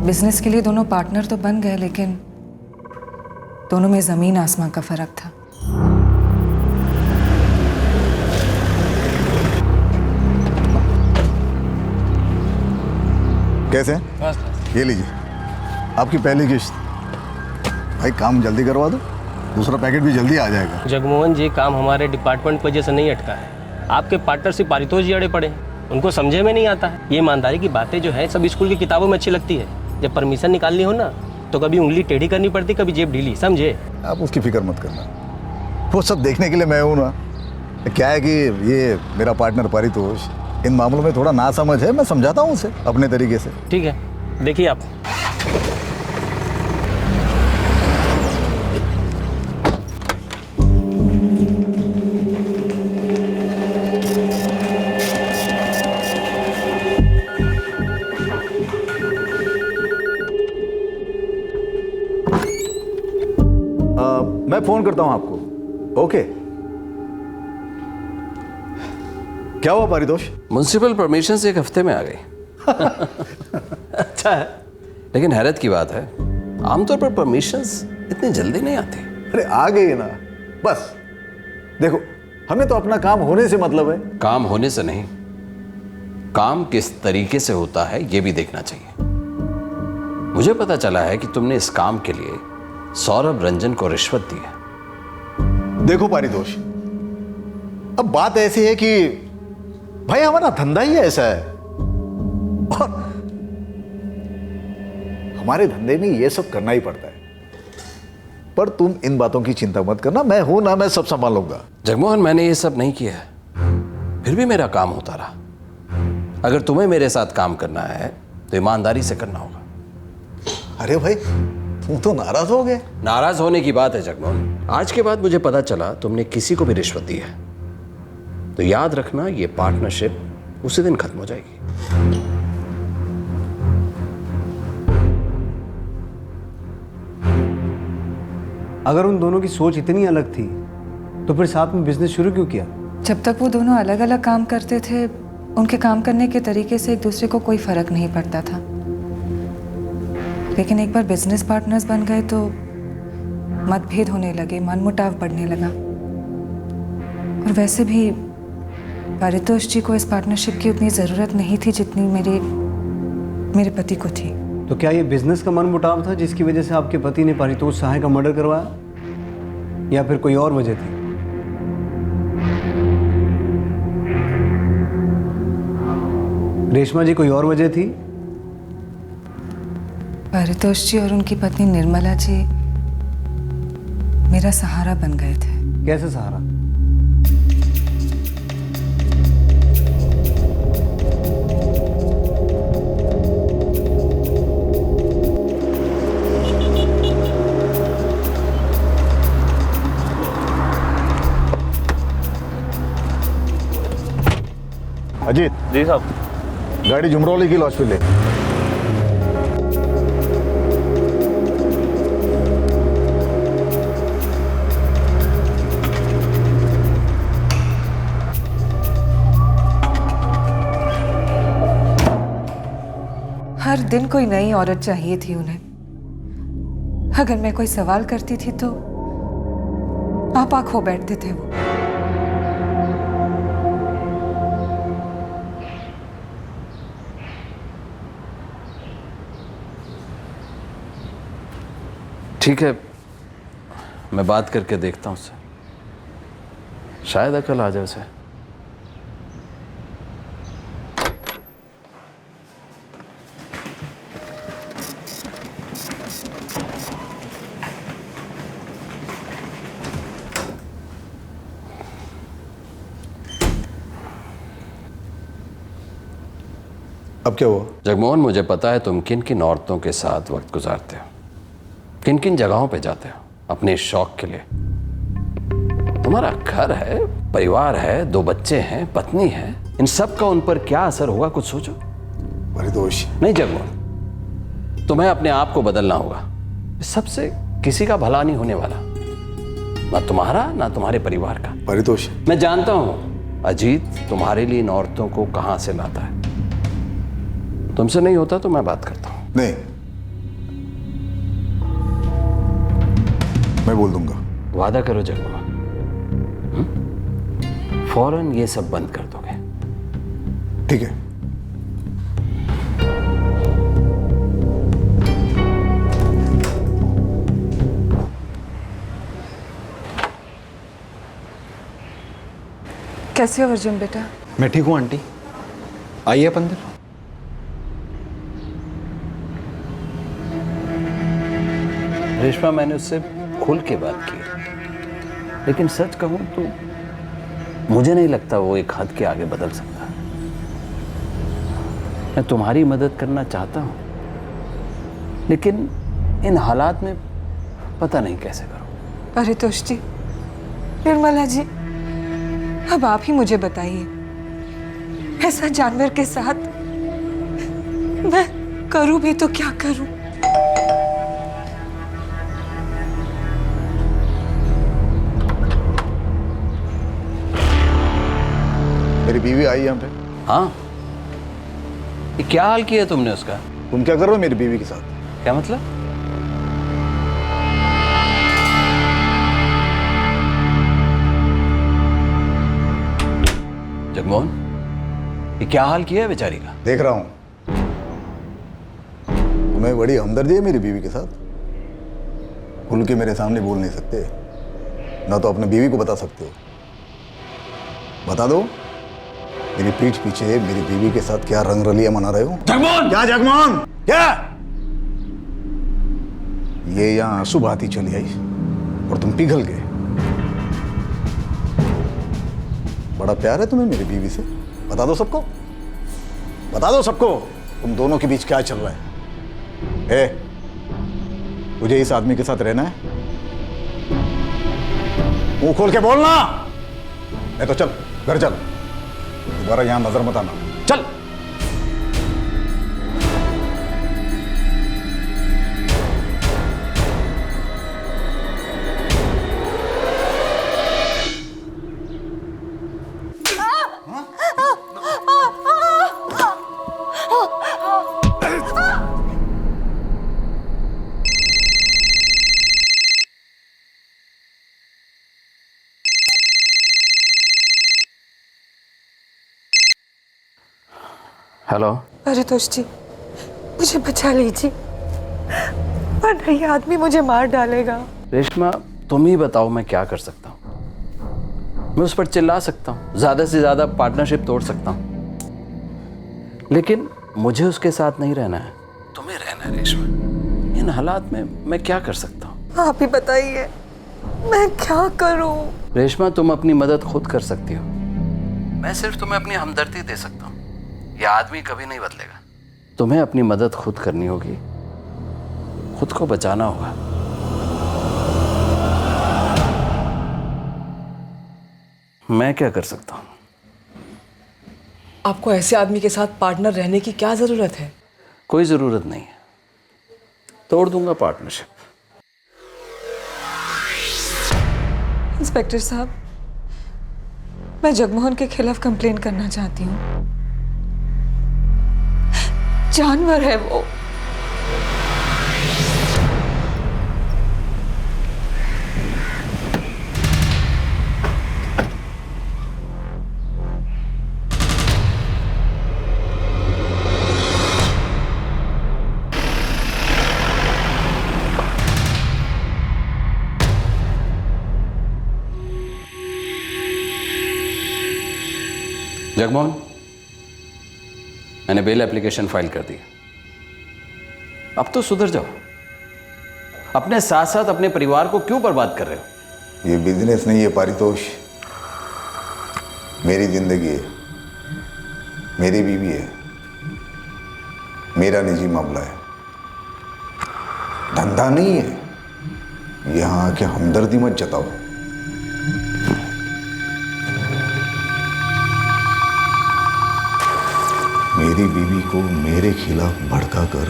F: बिजनेस के लिए दोनों पार्टनर तो बन गए, लेकिन दोनों में जमीन आसमां का फर्क था।
H: कैसे हैं? ये लीजिए आपकी पहली किश्त। भाई काम जल्दी करवा दो, दूसरा पैकेट भी जल्दी आ जाएगा।
J: जगमोहन जी, काम हमारे डिपार्टमेंट की वजह से नहीं अटका है। आपके पार्टनरशिप पारितोष जी अड़े पड़े हैं, उनको समझे में नहीं आता है। ये ईमानदारी की बातें जो है सब स्कूल की किताबों में अच्छी लगती है, जब परमिशन निकालनी हो ना तो कभी उंगली टेढ़ी करनी पड़ती, कभी जेब ढीली, समझे?
H: आप उसकी फिक्र मत करना, वो सब देखने के लिए मैं हूँ ना। क्या है कि ये मेरा पार्टनर पारितोष इन मामलों में थोड़ा नासमझ है, मैं समझाता हूँ उसे अपने तरीके से।
J: ठीक है, देखिए आप।
H: मैं फोन करता हूं आपको। ओके। क्या हुआ पारितोष?
U: म्युनिसिपल परमिशन से 1 हफ्ते में आ गई।
H: अच्छा है,
U: लेकिन हैरत की बात है, आमतौर पर परमिशंस इतनी जल्दी नहीं आती।
H: अरे आ गई ना, बस देखो हमें तो अपना काम होने से मतलब है।
U: काम होने से नहीं, काम किस तरीके से होता है ये भी देखना चाहिए। मुझे पता चला है कि तुमने इस काम के लिए सौरभ रंजन को रिश्वत दी है।
H: देखो पारितोष, अब बात ऐसी है कि भाई हमारा धंधा ही ऐसा है, और हमारे धंधे में ये सब करना ही पड़ता है। पर तुम इन बातों की चिंता मत करना, मैं हूं ना, मैं सब संभालूंगा।
U: जगमोहन, मैंने ये सब नहीं किया है, फिर भी मेरा काम होता रहा। अगर तुम्हें मेरे साथ काम करना है तो ईमानदारी से करना होगा।
H: अरे भाई तुम तो नाराज हो गए।
U: नाराज होने की बात है जगमोहन, आज के बाद मुझे पता चला तुमने किसी को भी रिश्वत दी है तो याद रखना ये पार्टनरशिप उसी दिन खत्म हो जाएगी।
K: अगर उन दोनों की सोच इतनी अलग थी तो फिर साथ में बिजनेस शुरू क्यों किया?
F: जब तक वो दोनों अलग अलग काम करते थे, उनके काम करने के तरीके से एक दूसरे को कोई फर्क नहीं पड़ता था। लेकिन एक बार बिजनेस पार्टनर्स बन गए तो मतभेद होने लगे, मनमुटाव बढ़ने लगा। और वैसे भी पारितोष जी को इस पार्टनरशिप की उतनी ज़रूरत नहीं थी जितनी मेरे पति को थी।
K: तो क्या ये बिजनेस का मनमुटाव था जिसकी वजह से आपके पति ने पारितोष सहाय का मर्डर करवाया, या फिर कोई और वजह थी? रेशमा जी, कोई और वजह थी?
F: पारितोष जी और उनकी पत्नी निर्मला जी मेरा सहारा बन गए थे।
K: कैसे सहारा?
H: अजीत
M: जी साहब,
H: गाड़ी जुमरौली की लॉज पे ले।
F: हर दिन कोई नई औरत चाहिए थी उन्हें। अगर मैं कोई सवाल करती थी तो आपा खो बैठते थे वो।
U: ठीक है, मैं बात करके देखता हूँ उससे, शायद अकल आ जाए उसे।
H: अब क्या हुआ?
U: जगमोहन, मुझे पता है तुम किन किन औरतों के साथ वक्त गुजारते हो, किन किन जगहों पे जाते हो अपने शौक के लिए। तुम्हारा घर है, परिवार है, 2 बच्चे हैं, पत्नी है, इन सब का उन पर क्या असर होगा, कुछ सोचो।
H: परितोष,
U: नहीं जगमोहन, तुम्हें अपने आप को बदलना होगा। इस सबसे किसी का भला नहीं होने वाला, ना तुम्हारा ना तुम्हारे परिवार का।
H: परितोष,
U: मैं जानता हूं अजीत तुम्हारे लिए इन औरतों को कहां से लाता है। तुमसे नहीं होता तो मैं बात करता हूं।
H: नहीं, मैं बोल दूंगा।
U: वादा करो जगमोहन, फौरन ये सब बंद कर दोगे?
H: ठीक है।
F: कैसे हो अर्जुन बेटा?
C: मैं ठीक हूँ आंटी, आइए आप अंदर।
U: रेशमा, मैंने उससे खुल के बात की, लेकिन सच कहूं तो मुझे नहीं लगता वो एक हद के आगे बदल सकता। मैं तुम्हारी मदद करना चाहता हूं, लेकिन इन हालात में पता नहीं कैसे करूं।
F: परितोष जी, निर्मला जी, अब आप ही मुझे बताइए, ऐसा जानवर के साथ मैं करूं भी तो क्या करूं?
H: मेरी बीवी आई यहाँ पे।
U: हाँ, ये क्या हाल किया तुमने उसका?
H: तुम क्या कर रहे हो मेरी बीवी के साथ?
U: क्या मतलब? जगमोहन, ये क्या हाल किया है बेचारी का?
H: देख रहा हूं। तुम्हें बड़ी हमदर्दी है मेरी बीवी के साथ। खुल के मेरे सामने बोल नहीं सकते, ना तो अपने बीवी को बता सकते हो। बता दो, मेरी पीठ पीछे मेरी बीवी के साथ क्या रंग रलियां मना रहे हो?
U: जगमोहन!
H: क्या जगमोहन? क्या? ये यहां आंसू बहाती चली आई और तुम पिघल गए। बड़ा प्यार है तुम्हें मेरी बीवी से। बता दो सबको, बता दो सबको, तुम दोनों के बीच क्या चल रहा है। मुझे इस आदमी के साथ रहना है? मुंह खोल के बोलना, नहीं तो चल घर चल, दोबारा यहां नजर मत आना। चल।
U: हेलो।
F: परितोष जी, मुझे बचा लीजिए, वरना ये आदमी मुझे मार डालेगा।
U: रेशमा, तुम ही बताओ मैं क्या कर सकता हूँ। मैं उस पर चिल्ला सकता हूँ, ज़्यादा से ज़्यादा पार्टनरशिप तोड़ सकता हूँ, लेकिन मुझे उसके साथ नहीं रहना है, तुम्हें रहना है रेशमा। इन हालात में मैं क्या कर सकता हूँ?
F: आप ही बताइए, मैं क्या करूँ?
U: रेशमा, तुम अपनी मदद खुद कर सकती हो, मैं सिर्फ तुम्हें अपनी हमदर्दी दे सकता हूँ। यह आदमी कभी नहीं बदलेगा। तुम्हें अपनी मदद खुद करनी होगी, खुद को बचाना होगा। मैं क्या कर सकता हूँ?
P: आपको ऐसे आदमी के साथ पार्टनर रहने की क्या जरूरत है?
U: कोई जरूरत नहीं है, तोड़ दूंगा पार्टनरशिप।
F: इंस्पेक्टर साहब, मैं जगमोहन के खिलाफ कंप्लेन करना चाहती हूँ। जानवर है वो।
U: जगमोहन, मैंने बेल एप्लीकेशन फाइल कर दी। अब तो सुधर जाओ। अपने साथ साथ अपने परिवार को क्यों बर्बाद कर रहे हो?
H: ये बिजनेस नहीं है पारितोष, मेरी जिंदगी है, मेरी बीवी है, मेरा निजी मामला है, धंधा नहीं है। यहां आके हमदर्दी मत जताओ। मेरी बीवी को मेरे खिलाफ भड़का कर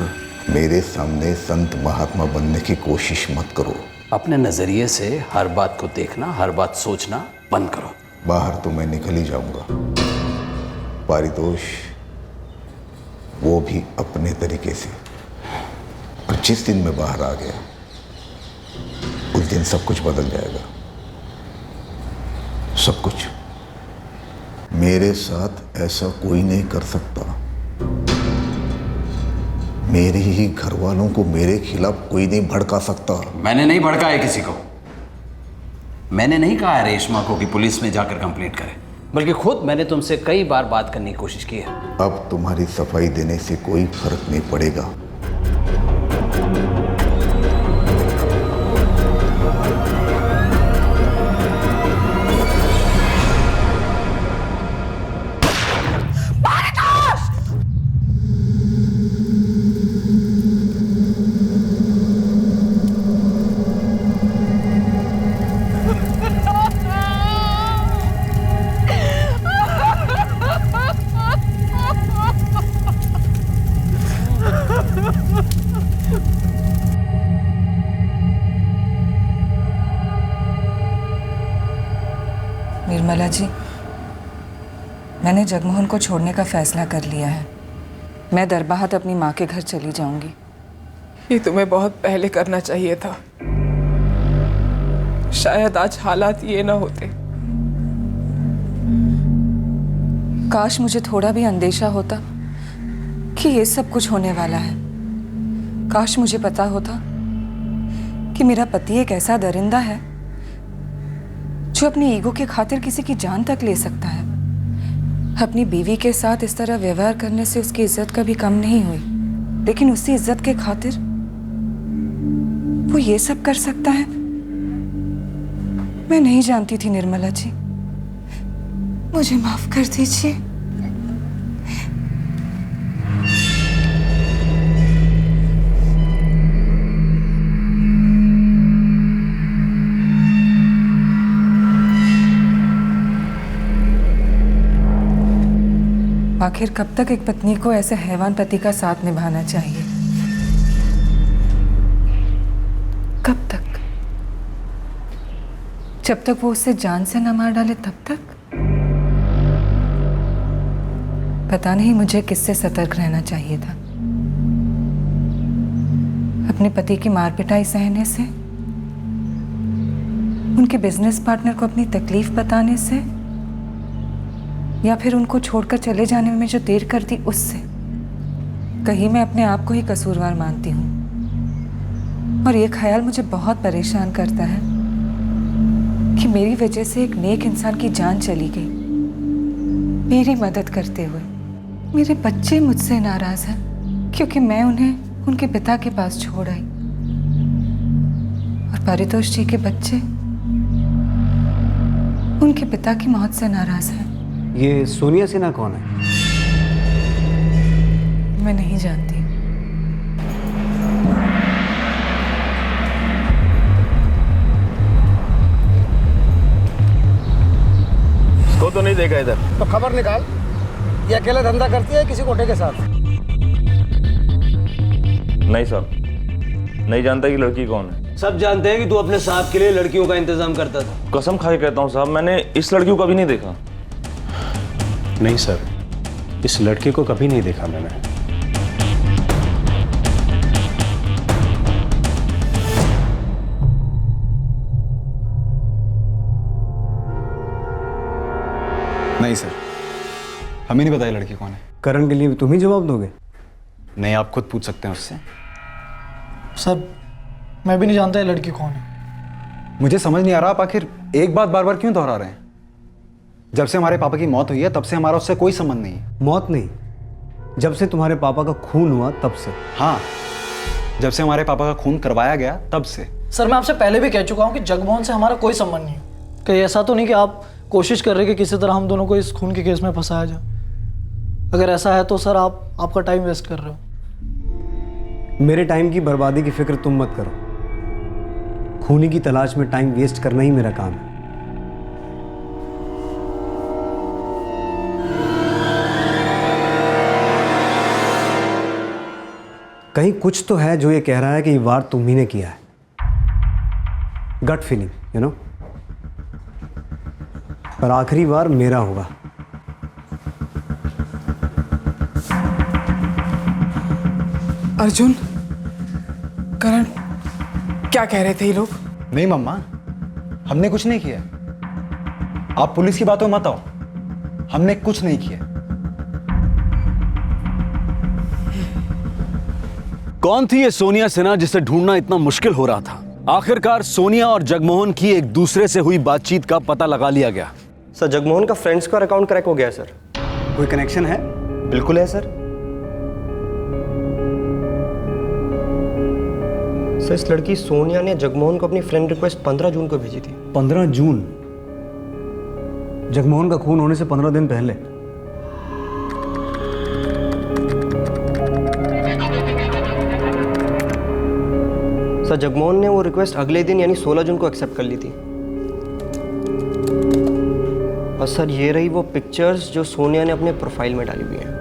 H: मेरे सामने संत महात्मा बनने की कोशिश मत करो।
U: अपने नजरिए से हर बात को देखना, हर बात सोचना बंद करो।
H: बाहर तो मैं निकल ही जाऊंगा पारितोष, वो भी अपने तरीके से। और जिस दिन मैं बाहर आ गया उस दिन सब कुछ बदल जाएगा, सब कुछ। मेरे साथ ऐसा कोई नहीं कर सकता। मेरे ही घर वालों को मेरे खिलाफ कोई नहीं भड़का सकता।
U: मैंने नहीं भड़काया किसी को। मैंने नहीं कहा है रेशमा को कि पुलिस में जाकर कंप्लेंट करे, बल्कि खुद मैंने तुमसे कई बार बात करने की कोशिश की है।
H: अब तुम्हारी सफाई देने से कोई फर्क नहीं पड़ेगा।
F: निर्मला जी, मैंने जगमोहन को छोड़ने का फैसला कर लिया है। मैं दरबाहत अपनी माँ के घर चली जाऊंगी।
P: ये तुम्हें बहुत पहले करना चाहिए था, शायद आज हालात ये ना होते।
F: काश मुझे थोड़ा भी अंदेशा होता कि ये सब कुछ होने वाला है। काश मुझे पता होता कि मेरा पति एक ऐसा दरिंदा है जो अपनी ईगो के खातिर किसी की जान तक ले सकता है। अपनी बीवी के साथ इस तरह व्यवहार करने से उसकी इज्जत कभी कम नहीं हुई, लेकिन उसी इज्जत के खातिर वो ये सब कर सकता है। मैं नहीं जानती थी निर्मला जी, मुझे माफ कर दीजिए। आखिर कब तक एक पत्नी को ऐसे हैवान पति का साथ निभाना चाहिए? कब तक? जब तक वो उससे जान से न मार डाले तब तक? पता नहीं मुझे किससे सतर्क रहना चाहिए था। अपने पति की मार पिटाई सहने से, उनके बिजनेस पार्टनर को अपनी तकलीफ बताने से, या फिर उनको छोड़कर चले जाने में जो देर कर दी उससे। कहीं मैं अपने आप को ही कसूरवार मानती हूँ, और ये ख्याल मुझे बहुत परेशान करता है कि मेरी वजह से एक नेक इंसान की जान चली गई, मेरी मदद करते हुए। मेरे बच्चे मुझसे नाराज हैं क्योंकि मैं उन्हें उनके पिता के पास छोड़ आई, और परितोष जी के बच्चे उनके पिता की मौत से नाराज हैं।
K: ये सोनिया सिन्हा कौन है?
F: मैं नहीं जानती।
L: इसको तो नहीं देखा इधर।
K: तो खबर निकाल, ये अकेले धंधा करती है किसी कोटे के साथ?
M: नहीं साहब, नहीं जानता कि लड़की कौन है।
E: सब जानते हैं कि तू अपने साहब के लिए लड़कियों का इंतजाम करता था।
M: कसम खा के कहता हूँ साहब, मैंने इस लड़की को कभी नहीं देखा।
J: नहीं सर, इस लड़के को कभी नहीं देखा मैंने।
C: नहीं सर, हमें नहीं बताया लड़की कौन है।
K: करण के लिए तुम ही जवाब दोगे?
C: नहीं, आप खुद पूछ सकते हैं उससे।
O: सर मैं भी नहीं जानता ये लड़की कौन है।
C: मुझे समझ नहीं आ रहा आप आखिर एक बात बार बार क्यों दोहरा रहे हैं। जब से हमारे पापा की मौत हुई है तब से हमारा उससे कोई संबंध नहीं है।
K: मौत नहीं, जब से तुम्हारे पापा का खून हुआ तब से।
C: हाँ, जब से हमारे पापा का खून करवाया गया तब से।
O: सर मैं आपसे पहले भी कह चुका हूँ कि जगमोहन से हमारा कोई संबंध नहीं है। कहीं ऐसा तो नहीं कि आप कोशिश कर रहे कि किसी तरह हम दोनों को इस खून के केस में फंसाया जाए? अगर ऐसा है तो सर आप आपका टाइम वेस्ट कर रहे हो।
K: मेरे टाइम की बर्बादी की फिक्र तुम मत करो। खूनी की तलाश में टाइम वेस्ट करना ही मेरा काम है। कहीं कुछ तो है जो ये कह रहा है कि ये वार तुम ही ने किया है। Gut feeling, you know. पर आखिरी बार मेरा होगा।
P: अर्जुन, करण, क्या कह रहे थे ये लोग?
C: नहीं मम्मा, हमने कुछ नहीं किया। आप पुलिस की बातों में मत आओ, हमने कुछ नहीं किया।
A: कौन थी ये सोनिया सिन्हा जिसे ढूंढना इतना मुश्किल हो रहा था? आखिरकार सोनिया और जगमोहन की एक दूसरे से हुई बातचीत का पता लगा लिया गया।
T: सर जगमोहन का फ्रेंड्स का अकाउंट क्रैक हो गया सर।
K: कोई कनेक्शन है?
T: बिल्कुल है सर। सर इस लड़की सोनिया ने जगमोहन को अपनी फ्रेंड रिक्वेस्ट 15 जून को भेजी थी।
K: 15 जून? जगमोहन का खून होने से 15 दिन पहले।
T: सर जगमोहन ने वो रिक्वेस्ट अगले दिन यानी 16 जून को एक्सेप्ट कर ली थी। और सर ये रही वो पिक्चर्स जो सोनिया ने अपने प्रोफाइल में डाली हुई हैं।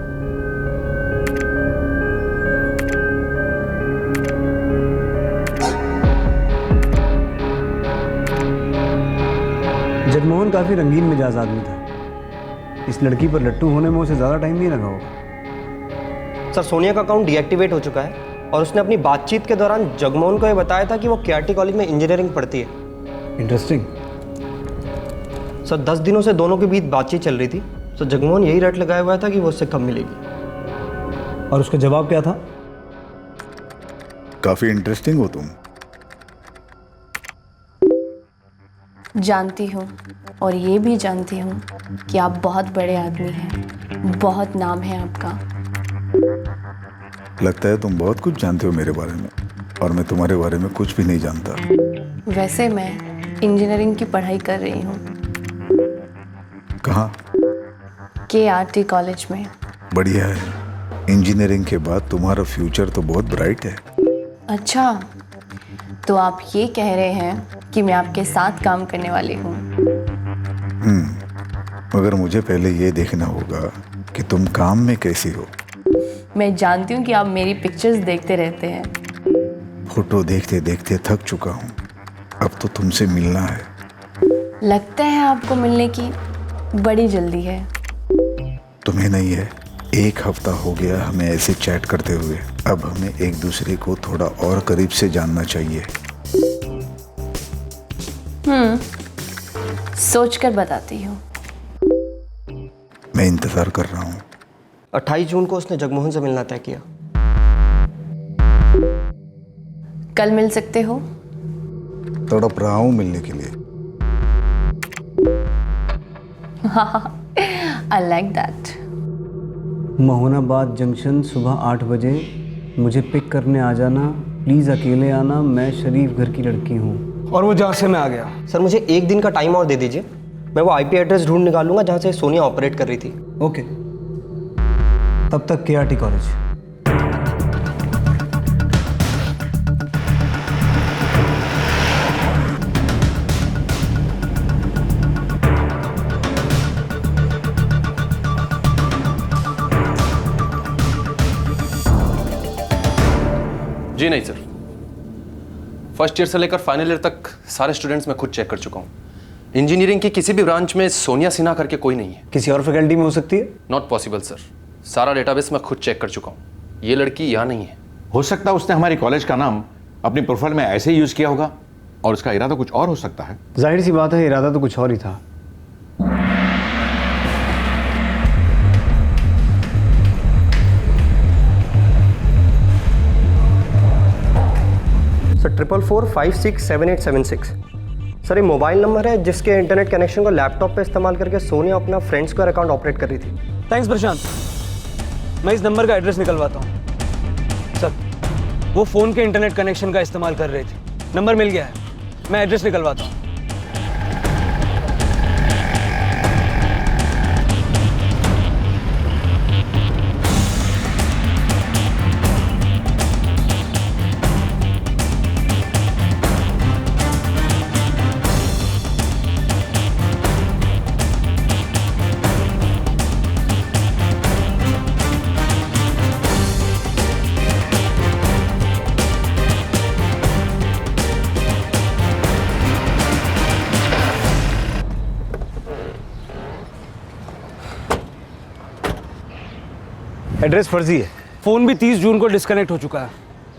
K: जगमोहन काफी रंगीन मिजाज आदमी था। इस लड़की पर लट्टू होने में उसे ज्यादा टाइम नहीं लगा होगा।
T: सर सोनिया का अकाउंट डीएक्टिवेट हो चुका है और उसने अपनी बातचीत के दौरान जगमोहन को यह बताया था कि वो केआरटी कॉलेज में इंजीनियरिंग पढ़ती है।
K: इंटरेस्टिंग।
T: सर 10 दिनों से दोनों के बीच बातचीत चल रही थी। तो जगमोहन यही रट लगाया हुआ था कि वो उससे कब मिलेगी।
K: और उसका जवाब क्या था?
H: काफी इंटरेस्टिंग हो तुम।
S: जानती हूँ, और ये भी जानती हूँ कि आप बहुत बड़े आदमी हैं, बहुत नाम है आपका।
H: लगता है तुम बहुत कुछ जानते हो मेरे बारे में, और मैं तुम्हारे बारे में कुछ भी नहीं जानता।
S: वैसे मैं इंजीनियरिंग की पढ़ाई कर रही हूँ।
H: कहाँ?
S: केआरटी कॉलेज में।
H: बढ़िया है। इंजीनियरिंग के बाद तुम्हारा फ्यूचर तो बहुत ब्राइट है।
S: अच्छा, तो आप ये कह रहे हैं कि मैं आपके साथ काम करने वाली हूँ?
H: मगर मुझे पहले ये देखना होगा कि तुम काम में कैसी हो।
S: मैं जानती हूँ कि आप मेरी पिक्चर्स देखते रहते हैं।
H: फोटो देखते देखते थक चुका हूँ, अब तो तुमसे मिलना है।
S: लगता है आपको मिलने की बड़ी जल्दी है।
H: तुम्हें नहीं है। 1 हफ्ता हो गया हमें ऐसे चैट करते हुए। अब हमें एक दूसरे को थोड़ा और करीब से जानना चाहिए।
S: सोच कर बताती हूँ।
H: मैं इंतज़ार कर रहा हूँ।
T: 28 जून को उसने जगमोहन से मिलना तय किया।
S: कल मिल सकते हो?
H: तड़प रहा हूँ मिलने के लिए।
S: I like that.
K: Mohanabad junction सुबह 8 बजे मुझे पिक करने आ जाना, प्लीज़ अकेले आना, मैं शरीफ घर की लड़की हूँ।
E: और वो जहाँ से मैं आ गया।
T: सर मुझे एक दिन का टाइम और दे दीजिए, मैं वो आईपी एड्रेस ढूंढ निकालूंगा जहाँ से सोनिया ऑपरेट कर रही थी।
K: ओके, तब तक केआरटी कॉलेज।
B: जी नहीं सर, फर्स्ट ईयर से लेकर फाइनल ईयर तक सारे स्टूडेंट्स मैं खुद चेक कर चुका हूँ। इंजीनियरिंग की किसी भी ब्रांच में सोनिया सिन्हा करके कोई नहीं है।
K: किसी और फैकल्टी में हो सकती है?
B: नॉट पॉसिबल सर, सारा डेटाबेस मैं खुद चेक कर चुका हूँ, ये लड़की यहाँ नहीं है।
N: हो सकता है उसने हमारी कॉलेज का नाम अपनी प्रोफाइल में ऐसे ही यूज किया होगा और उसका इरादा कुछ और हो सकता है।
K: जाहिर सी बात है, इरादा तो कुछ और ही था।
T: सर 444567876। सर ये मोबाइल नंबर है जिसके इंटरनेट कनेक्शन को लैपटॉप पे इस्तेमाल करके सोनिया अपना फ्रेंड स्क्वायर अकाउंट ऑपरेट कर रही थी।
E: थैंक्स प्रशांत, मैं इस नंबर का एड्रेस निकलवाता हूँ। सर वो फ़ोन के इंटरनेट कनेक्शन का इस्तेमाल कर रहे थे, नंबर मिल गया है, मैं एड्रेस निकलवाता हूँ।
K: एड्रेस फर्जी है।
E: फ़ोन भी 30 जून को डिस्कनेक्ट हो चुका है,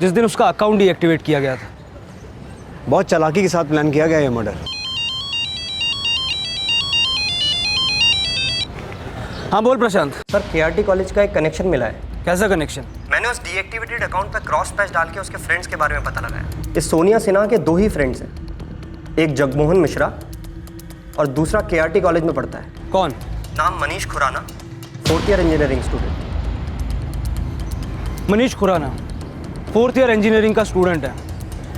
E: जिस दिन उसका अकाउंट डीएक्टिवेट किया गया था।
K: बहुत चालाकी के साथ प्लान किया गया ये मर्डर।
E: हाँ बोल प्रशांत।
T: सर केआरटी कॉलेज का एक कनेक्शन मिला है।
E: कैसा कनेक्शन?
T: मैंने उस डीएक्टिवेटेड अकाउंट पर क्रॉस पैच डाल के उसके फ्रेंड्स के बारे में पता लगाया। इस सोनिया सिन्हा के 2 ही फ्रेंड्स हैं, एक जगमोहन मिश्रा और दूसरा केआरटी कॉलेज में पढ़ता है।
E: कौन?
T: नाम Manish Khurana, 4th year engineering student.
E: Manish Khurana 4th year engineering का स्टूडेंट है,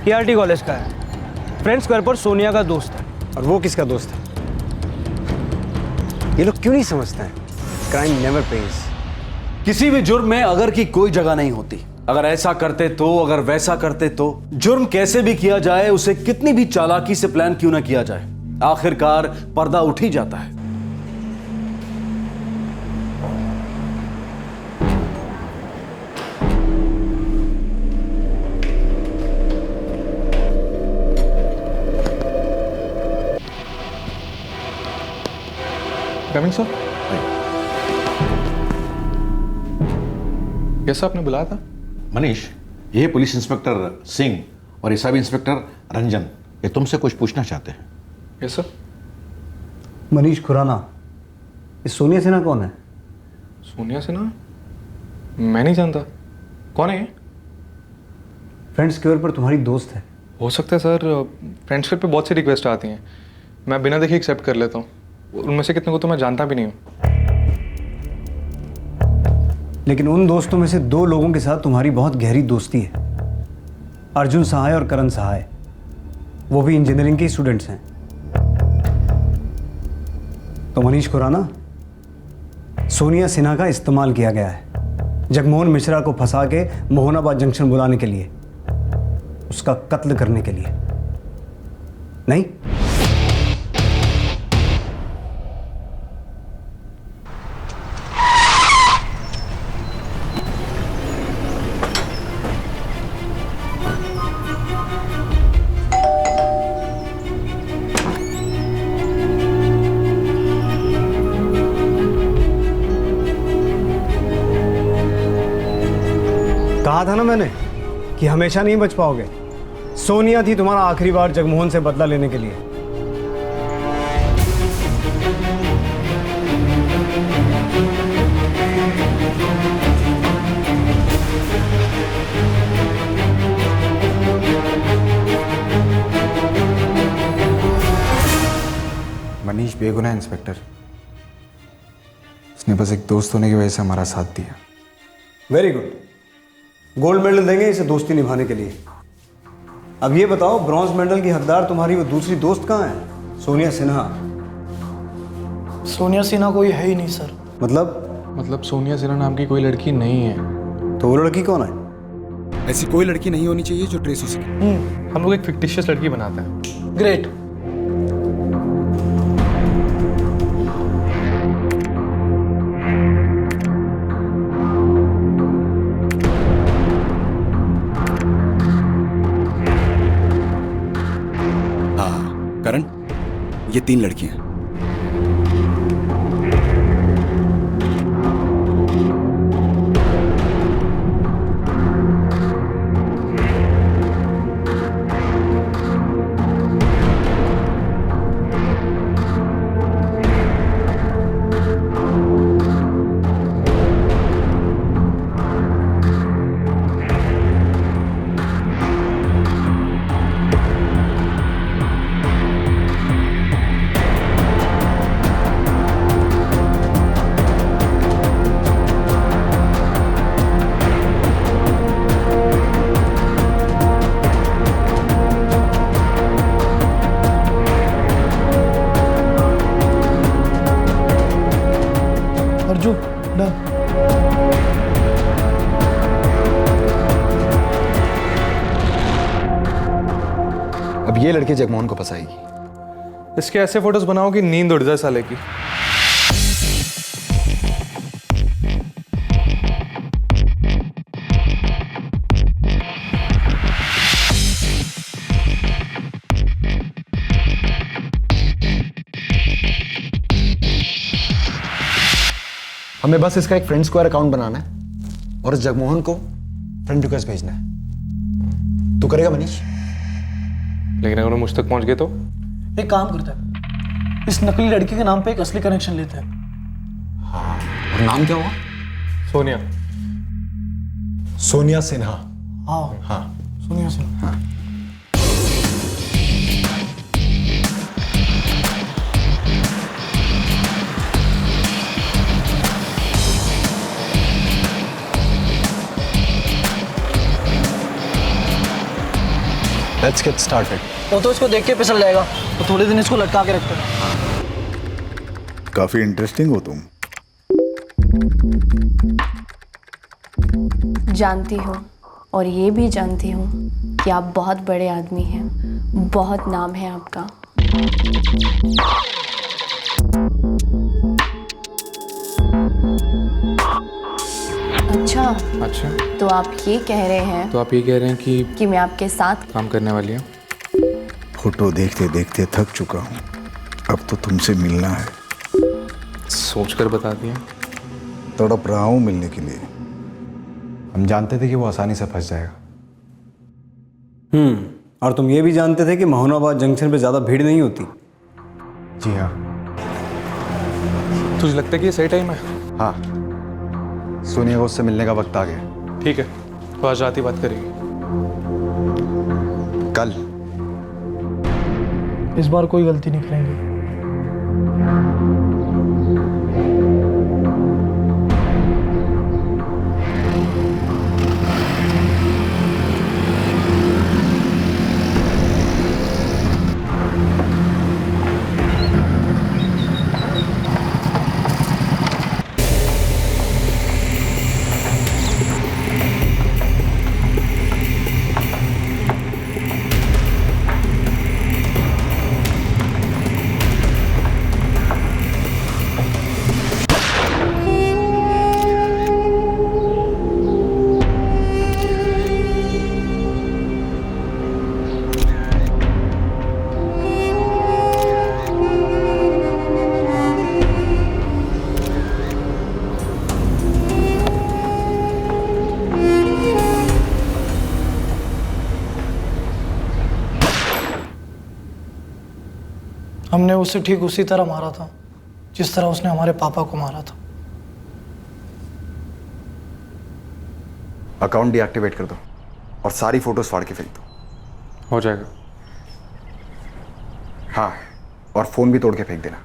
E: केआरटी कॉलेज का है, फ्रेंड स्क्वायर पर सोनिया का दोस्त है।
K: और वो किसका दोस्त है? ये लोग क्यों नहीं समझते हैं? Crime never page.
A: किसी भी जुर्म में अगर की कोई जगह नहीं होती। अगर ऐसा करते तो, अगर वैसा करते तो, जुर्म कैसे भी किया जाए, उसे कितनी भी चालाकी से प्लान क्यों ना किया जाए, आखिरकार पर्दा उठ ही जाता है।
Q: Coming sir. कैसा आपने बुलाया था?
N: मनीष, ये पुलिस इंस्पेक्टर सिंह और ये सब इंस्पेक्टर रंजन, ये तुमसे कुछ पूछना चाहते हैं।
Q: Yes sir.
K: मनीष खुराना, ये सोनिया सिन्हा कौन है?
Q: सोनिया सिन्हा? मैं नहीं जानता। कौन है?
K: फ्रेंड स्क्वायर पर तुम्हारी दोस्त है।
Q: हो सकता है सर, फ्रेंड स्क्वायर पे बहुत सी रिक्वेस्ट आती हैं, मैं बिना देखे एक्सेप्ट कर लेता हूँ। उनमें से कितने को तो मैं जानता भी नहीं हूँ।
K: लेकिन उन दोस्तों में से 2 लोगों के साथ तुम्हारी बहुत गहरी दोस्ती है, अर्जुन सहाय और करण सहाय। वो भी इंजीनियरिंग के स्टूडेंट्स हैं। तो मनीष खुराना, सोनिया सिन्हा का इस्तेमाल किया गया है जगमोहन मिश्रा को फंसा के मोहनाबाद जंक्शन बुलाने के लिए, उसका कत्ल करने के लिए नहीं? कहा था ना मैंने कि हमेशा नहीं बच पाओगे। सोनिया थी तुम्हारा आखिरी बार जगमोहन से बदला लेने के लिए।
C: बेगुनाह है इंस्पेक्टर। उसने बस एक दोस्त होने की वजह से हमारा साथ दिया।
K: वेरी गुड, गोल्ड मेडल देंगे इसे दोस्ती निभाने के लिए। अब ये बताओ, ब्रॉन्ज मेडल की हकदार तुम्हारी वो दूसरी दोस्त कहाँ है? सोनिया सिन्हा।
O: सोनिया सिन्हा कोई है ही नहीं सर।
Q: मतलब सोनिया सिन्हा नाम की कोई लड़की नहीं है।
K: तो वो लड़की कौन है?
C: ऐसी कोई लड़की नहीं होनी चाहिए जो ट्रेस हो सके।
Q: हम लोग एक फिक्टिशियस लड़की बनाते हैं।
O: ग्रेट।
C: हाँ करण, ये 3 लड़कियां।
O: अर्जुन डन।
C: अब ये लड़की जगमोहन को फंसाएगी।
Q: इसके ऐसे फोटोज बनाओ कि नींद उड़ जाए साले की।
C: हमें बस इसका एक फ्रेंड स्क्वायर अकाउंट बनाना है और इस जगमोहन को फ्रेंड रिक्वेस्ट भेजना है। तू करेगा मनीष?
Q: लेकिन अगर वो मुझ तक पहुंच गए तो?
O: एक काम करते हैं, इस नकली लड़की के नाम पे एक असली कनेक्शन लेते हैं।
C: हाँ, और नाम क्या हुआ?
Q: सोनिया।
C: सोनिया सिन्हा।
O: हाँ
C: हाँ
O: सोनिया सिन्हा।
C: हाँ। Let's get started.
O: वो तो इसको देख के फिसल जाएगा, तो थोड़े दिन इसको लटका के रखते हैं।
H: काफी इंटरेस्टिंग हो तुम।
S: जानती हूँ, और ये भी जानती हूँ कि आप बहुत बड़े आदमी हैं, बहुत नाम है आपका। अच्छा, तो आप ये कह रहे हैं,
Q: तो आप ये कह रहे हैं कि
S: मैं आपके साथ
Q: काम करने वाली हूँ।
H: फोटो देखते देखते थक चुका हूँ, अब तो तुमसे मिलना है।
Q: सोच कर बता दिया।
H: तड़प रहा हूँ मिलने के लिए।
C: हम जानते थे कि वो आसानी से फंस जाएगा।
K: और तुम ये भी जानते थे कि महोनाबाद जंक्शन पे ज्यादा भीड़ नहीं होती।
C: जी हाँ।
Q: तुझे लगता है कि ये सही टाइम है?
C: हाँ, सोनिया को उससे मिलने का वक्त आ गया।
Q: ठीक है, तो आज रात ही बात करेंगे।
C: कल?
O: इस बार कोई गलती नहीं करेंगे। हमने उसे ठीक उसी तरह मारा था जिस तरह उसने हमारे पापा को मारा था।
C: अकाउंट डीएक्टिवेट कर दो और सारी फोटोज फाड़ के फेंक दो।
Q: हो जाएगा।
C: हाँ, और फोन भी तोड़ के फेंक देना।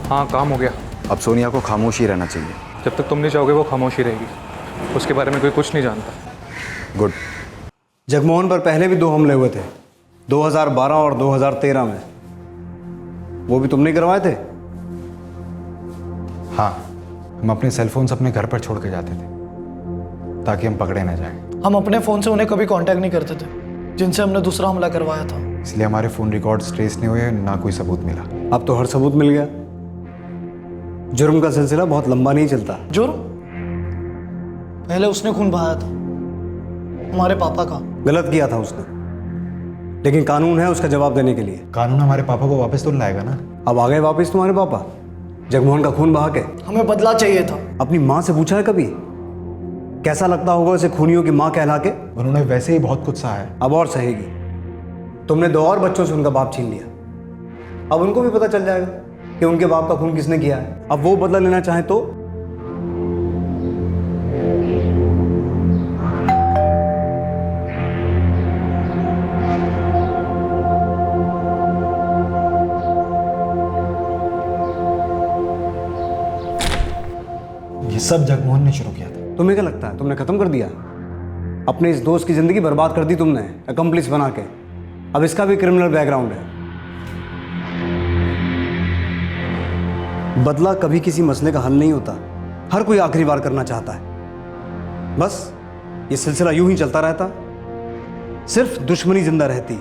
Q: हाँ, काम हो गया।
C: अब सोनिया को खामोश ही रहना चाहिए।
Q: जब तक तुम नहीं चाहोगे वो खामोशी रहेगी। उसके बारे में कोई कुछ नहीं जानता।
C: गुड।
K: जगमोहन पर पहले भी 2 हमले हुए थे, 2012 और 2013 में। वो भी तुमने करवाए थे?
C: हाँ, हम अपने सेलफोन्स अपने घर पर छोड़ के जाते थे ताकि हम पकड़े ना जाएं।
O: हम अपने फ़ोन से उन्हें कभी कांटेक्ट नहीं करते थे जिनसे हमने दूसरा हमला करवाया था।
C: इसलिए हमारे फ़ोन रिकॉर्ड्स ट्रेस नहीं हुए, ना कोई सबूत मिला।
K: अब तो हर सबूत मिल गया। जुर्म का सिलसिला बहुत लंबा नहीं चलता।
O: जुर्म? पहले उसने खून बहाया था, हमारे पापा का।
K: गलत किया था उसने, लेकिन कानून है उसका जवाब देने के लिए।
C: कानून हमारे पापा को वापस तो लाएगा ना।
K: अब आ गए वापस तुम्हारे पापा, जगमोहन का खून बहा के।
O: हमें बदला चाहिए था।
K: अपनी माँ से पूछा है कभी कैसा लगता होगा उसे खूनियों की माँ कहला के?
C: उन्होंने वैसे ही बहुत कुछ सहा है।
K: अब और सहेगी। तुमने 2 और बच्चों से उनका बाप छीन लिया। अब उनको भी पता चल जाएगा कि उनके बाप का खून किसने किया है। अब वो बदला लेना चाहे तो
C: ये सब जगमोहन ने शुरू किया था।
K: तुम्हें क्या लगता है तुमने खत्म कर दिया? अपने इस दोस्त की जिंदगी बर्बाद कर दी तुमने अकम्प्लिस बना के। अब इसका भी क्रिमिनल बैकग्राउंड है। बदला कभी किसी मसले का हल नहीं होता। हर कोई आखिरी बार करना चाहता है। बस ये सिलसिला यूं ही चलता रहता, सिर्फ दुश्मनी जिंदा रहती।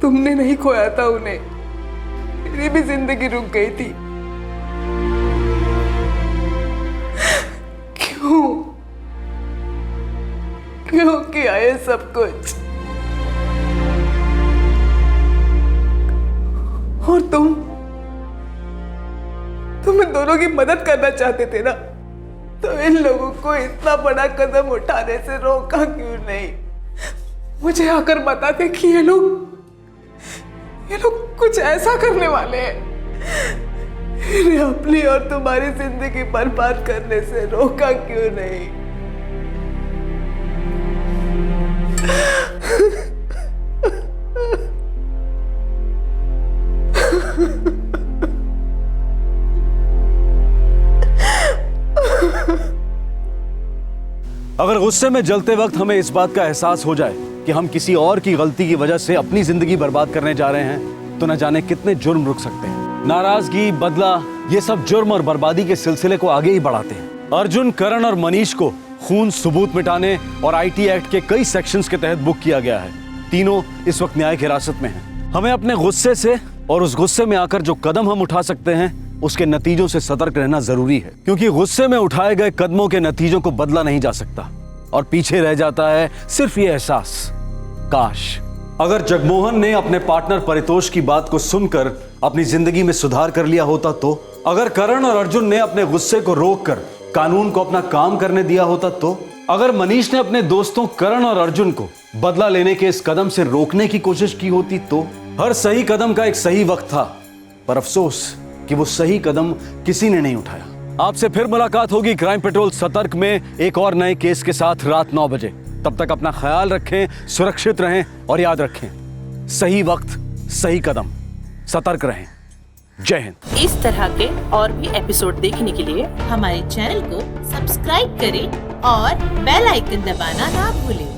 P: तुमने नहीं खोया था उन्हें, मेरी भी जिंदगी रुक गई थी। क्यों क्यों किया ये सब कुछ? और तुम इन दोनों की मदद करना चाहते थे ना, तो इन लोगों को इतना बड़ा कदम उठाने से रोका क्यों नहीं? मुझे आकर बताते कि ये लोग कुछ ऐसा करने वाले हैं। इन्हें अपनी और तुम्हारी जिंदगी बर्बाद करने से रोका क्यों नहीं?
A: अगर गुस्से में जलते वक्त हमें इस बात का एहसास हो जाए कि हम किसी और की गलती की वजह से अपनी जिंदगी बर्बाद करने जा रहे हैं, तो न जाने कितने जुर्म रुक सकते हैं। नाराजगी, बदला, ये सब जुर्म और बर्बादी के सिलसिले को आगे ही बढ़ाते हैं। अर्जुन, करण और मनीष को खून, सबूत मिटाने और आईटी एक्ट के कई सेक्शंस के तहत बुक किया गया है। तीनों इस वक्त न्यायिक हिरासत में हैं। हमें अपने गुस्से से और उस गुस्से में आकर जो कदम हम उठा सकते हैं उसके नतीजों से सतर्क रहना जरूरी है, क्योंकि गुस्से में उठाए गए कदमों के नतीजों को बदला नहीं जा सकता और पीछे रह जाता है सिर्फ ये एहसास, काश अगर जगमोहन ने अपने पार्टनर परितोष की बात को सुनकर अपनी जिंदगी में सुधार कर लिया होता, तो अगर करण और अर्जुन ने अपने गुस्से को रोककर कानून को अपना काम करने दिया होता, तो अगर मनीष ने अपने दोस्तों करण और अर्जुन को बदला लेने के इस कदम से रोकने की कोशिश की होती, तो हर सही कदम का एक सही वक्त था, पर अफसोस कि वो सही कदम किसी ने नहीं उठाया। आपसे फिर मुलाकात होगी क्राइम पेट्रोल सतर्क में एक और नए केस के साथ रात 9 बजे। तब तक अपना ख्याल रखें, सुरक्षित रहें और याद रखें, सही वक्त, सही कदम, सतर्क रहें। जय हिंद।
I: इस तरह के और भी एपिसोड देखने के लिए हमारे चैनल को सब्सक्राइब करें और बेल आइकन दबाना ना भूलें।